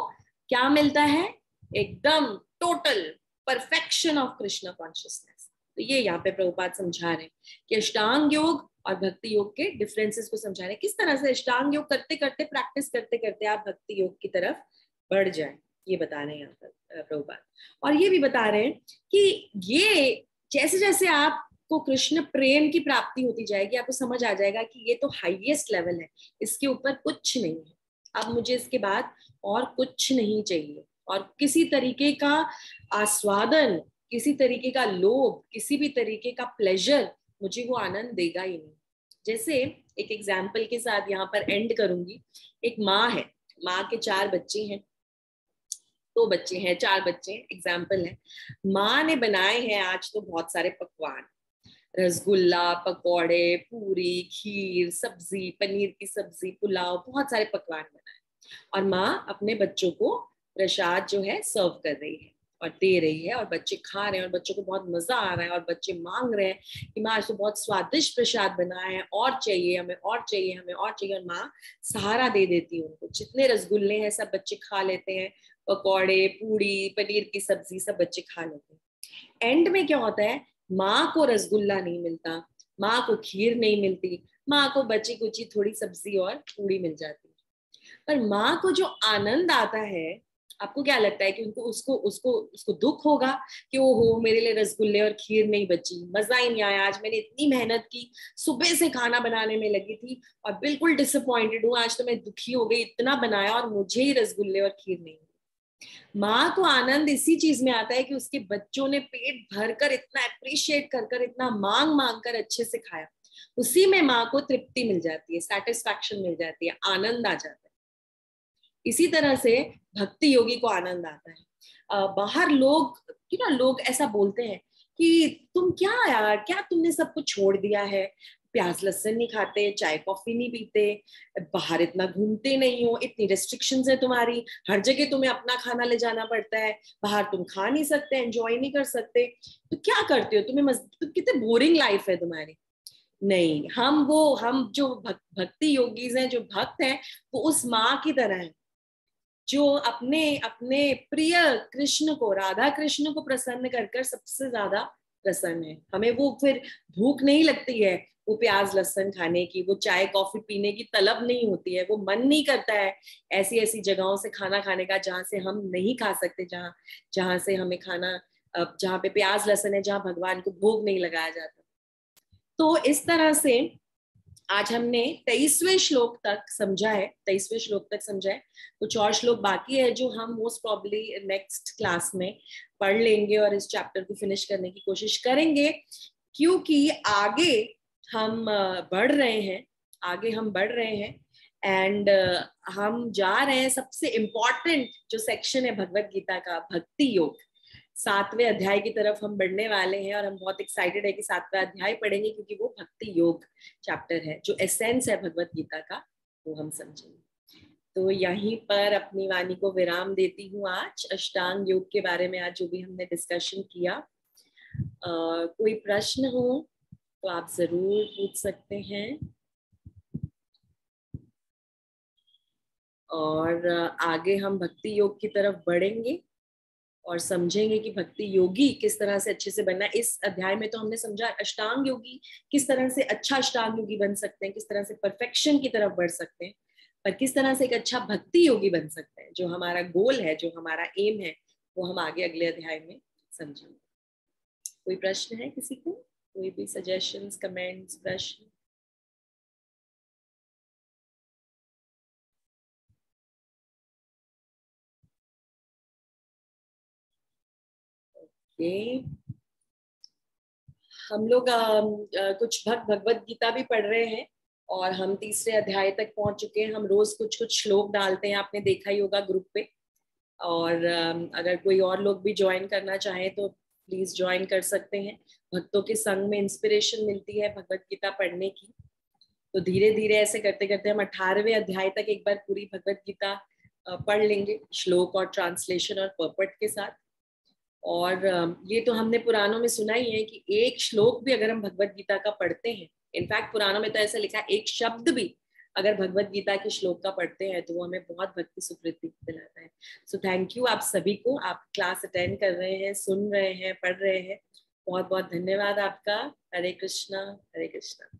क्या मिलता है? एकदम total perfection of Krishna consciousness. तो ये यहाँ पे प्रभुपाद समझा रहे हैं कि अष्टांग योग और भक्ति योग के डिफरेंसेस को समझा रहे हैं, किस तरह से अष्टांग योग करते करते, प्रैक्टिस करते करते आप भक्ति योग की तरफ बढ़ जाए, ये बता रहे हैं यहाँ पर प्रभुपाद। और ये भी बता रहे हैं कि ये जैसे जैसे आपको कृष्ण प्रेम की प्राप्ति होती जाएगी, आपको समझ आ जाएगा कि ये तो हाईएस्ट लेवल है, इसके ऊपर कुछ नहीं है, अब मुझे इसके बाद और कुछ नहीं चाहिए, और किसी तरीके का आस्वादन किसी तरीके का लोभ, किसी भी तरीके का प्लेजर मुझे वो आनंद देगा ही नहीं। जैसे एक एग्जाम्पल के साथ यहाँ पर एंड करूंगी। एक माँ है, माँ के 4 बच्चे हैं, 2 बच्चे हैं, 4 बच्चे हैं, एग्जाम्पल है। माँ ने बनाए हैं आज तो बहुत सारे पकवान, रसगुल्ला, पकौड़े, पूरी, खीर, सब्जी, पनीर की सब्जी, पुलाव, बहुत सारे पकवान बनाए, और माँ अपने बच्चों को प्रसाद जो है सर्व कर रही है और दे रही है, और बच्चे खा रहे हैं और बच्चों को बहुत मजा आ रहा है, और बच्चे मांग रहे हैं कि माँ आज तो बहुत स्वादिष्ट प्रसाद बना है, और चाहिए हमें, और चाहिए हमें, और चाहिए। और माँ सहारा दे देती है उनको, जितने रसगुल्ले हैं सब बच्चे खा लेते हैं, पकौड़े, पूड़ी, पनीर की सब्जी सब बच्चे खा लेते हैं। एंड में क्या होता है, माँ को रसगुल्ला नहीं मिलता, माँ को खीर नहीं मिलती, माँ को बची कुची थोड़ी सब्जी और पूड़ी मिल जाती है। पर माँ को जो आनंद आता है, आपको क्या लगता है कि उनको उसको उसको उसको दुख होगा कि ओ हो मेरे लिए रसगुल्ले और खीर नहीं बची, मजा ही नहीं आया, आज मैंने इतनी मेहनत की, सुबह से खाना बनाने में लगी थी और बिल्कुल डिसअपॉइंटेड हूँ, आज तो मैं दुखी हो गई, इतना बनाया और मुझे ही रसगुल्ले और खीर नहीं। माँ को आनंद इसी चीज में आता है कि उसके बच्चों ने पेट भरकर इतना अप्रिशिएट कर कर, इतना मांग मांग कर अच्छे से खाया, उसी में माँ को तृप्ति मिल जाती है, सेटिस्फैक्शन मिल जाती है, आनंद आ जाता है। इसी तरह से भक्ति योगी को आनंद आता है। बाहर लोग लोग ऐसा बोलते हैं कि तुम क्या यार, क्या तुमने सब कुछ छोड़ दिया है, प्याज लहसुन नहीं खाते, चाय कॉफी नहीं पीते, बाहर इतना घूमते नहीं हो, इतनी रेस्ट्रिक्शंस है तुम्हारी, हर जगह तुम्हें अपना खाना ले जाना पड़ता है, बाहर तुम खा नहीं सकते, एंजॉय नहीं कर सकते, तो क्या करते हो, तो कितने बोरिंग लाइफ है तुम्हारी। नहीं, हम जो भक्ति योगीज हैं, जो भक्त हैं, वो उस माँ की तरह है जो अपने अपने प्रिय कृष्ण को, राधा कृष्ण को प्रसन्न कर कर सबसे ज्यादा प्रसन्न है। हमें वो फिर भूख नहीं लगती है वो प्याज लहसुन खाने की, वो चाय कॉफी पीने की तलब नहीं होती है, वो मन नहीं करता है ऐसी ऐसी जगहों से खाना खाने का जहाँ से हम नहीं खा सकते, जहाँ जहाँ से हमें खाना, जहाँ पे प्याज लहसुन है, जहाँ भगवान को भोग नहीं लगाया जाता। तो इस तरह से आज हमने 23वें श्लोक तक समझा है, 23वें श्लोक तक समझा है। कुछ और श्लोक बाकी है जो हम मोस्ट प्रॉब्ली नेक्स्ट क्लास में पढ़ लेंगे और इस चैप्टर को फिनिश करने की कोशिश करेंगे, क्योंकि आगे हम बढ़ रहे हैं, आगे हम बढ़ रहे हैं, एंड हम जा रहे हैं सबसे इम्पोर्टेंट जो सेक्शन है भगवत गीता का, भक्ति योग। 7वें अध्याय की तरफ हम बढ़ने वाले हैं, और हम बहुत एक्साइटेड है कि 7वां अध्याय पढ़ेंगे, क्योंकि वो भक्ति योग चैप्टर है, जो एसेंस है भगवत गीता का, वो हम समझेंगे। तो यहीं पर अपनी वाणी को विराम देती हूँ। आज अष्टांग योग के बारे में आज जो भी हमने डिस्कशन किया, कोई प्रश्न हो तो आप जरूर पूछ सकते हैं, और आगे हम भक्ति योग की तरफ बढ़ेंगे और समझेंगे कि भक्ति योगी किस तरह से अच्छे से बनना है। इस अध्याय में तो हमने समझा अष्टांग योगी किस तरह से अच्छा अष्टांग योगी बन सकते हैं, किस तरह से परफेक्शन की तरफ बढ़ सकते हैं, पर किस तरह से एक अच्छा भक्ति योगी बन सकते हैं, जो हमारा गोल है, जो हमारा एम है, वो हम आगे अगले अध्याय में समझेंगे। कोई प्रश्न है किसी को, कोई भी सजेशंस, कमेंट्स, प्रश्न? ओके, हम लोग कुछ भगवत गीता भी पढ़ रहे हैं, और हम 3रे अध्याय तक पहुंच चुके हैं। हम रोज कुछ कुछ श्लोक डालते हैं, आपने देखा ही होगा ग्रुप पे, और अगर कोई और लोग भी ज्वाइन करना चाहें तो प्लीज ज्वाइन कर सकते हैं। भक्तों के संग में इंस्पिरेशन मिलती है भगवत गीता पढ़ने की। तो धीरे धीरे ऐसे करते करते हम 18वें अध्याय तक एक बार पूरी भगवत गीता पढ़ लेंगे, श्लोक और ट्रांसलेशन और पर्पट के साथ। और ये तो हमने पुराणों में सुना ही है कि एक श्लोक भी अगर हम भगवत गीता का पढ़ते हैं, इनफैक्ट पुराणों में तो ऐसा लिखा है एक शब्द भी अगर भगवत गीता के श्लोक का पढ़ते हैं तो वो हमें बहुत भक्ति सुकृति दिलाता है। सो थैंक यू आप सभी को, आप क्लास अटेंड कर रहे हैं, सुन रहे हैं, पढ़ रहे हैं, बहुत बहुत धन्यवाद आपका। हरे कृष्णा, हरे कृष्णा।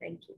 Thank you.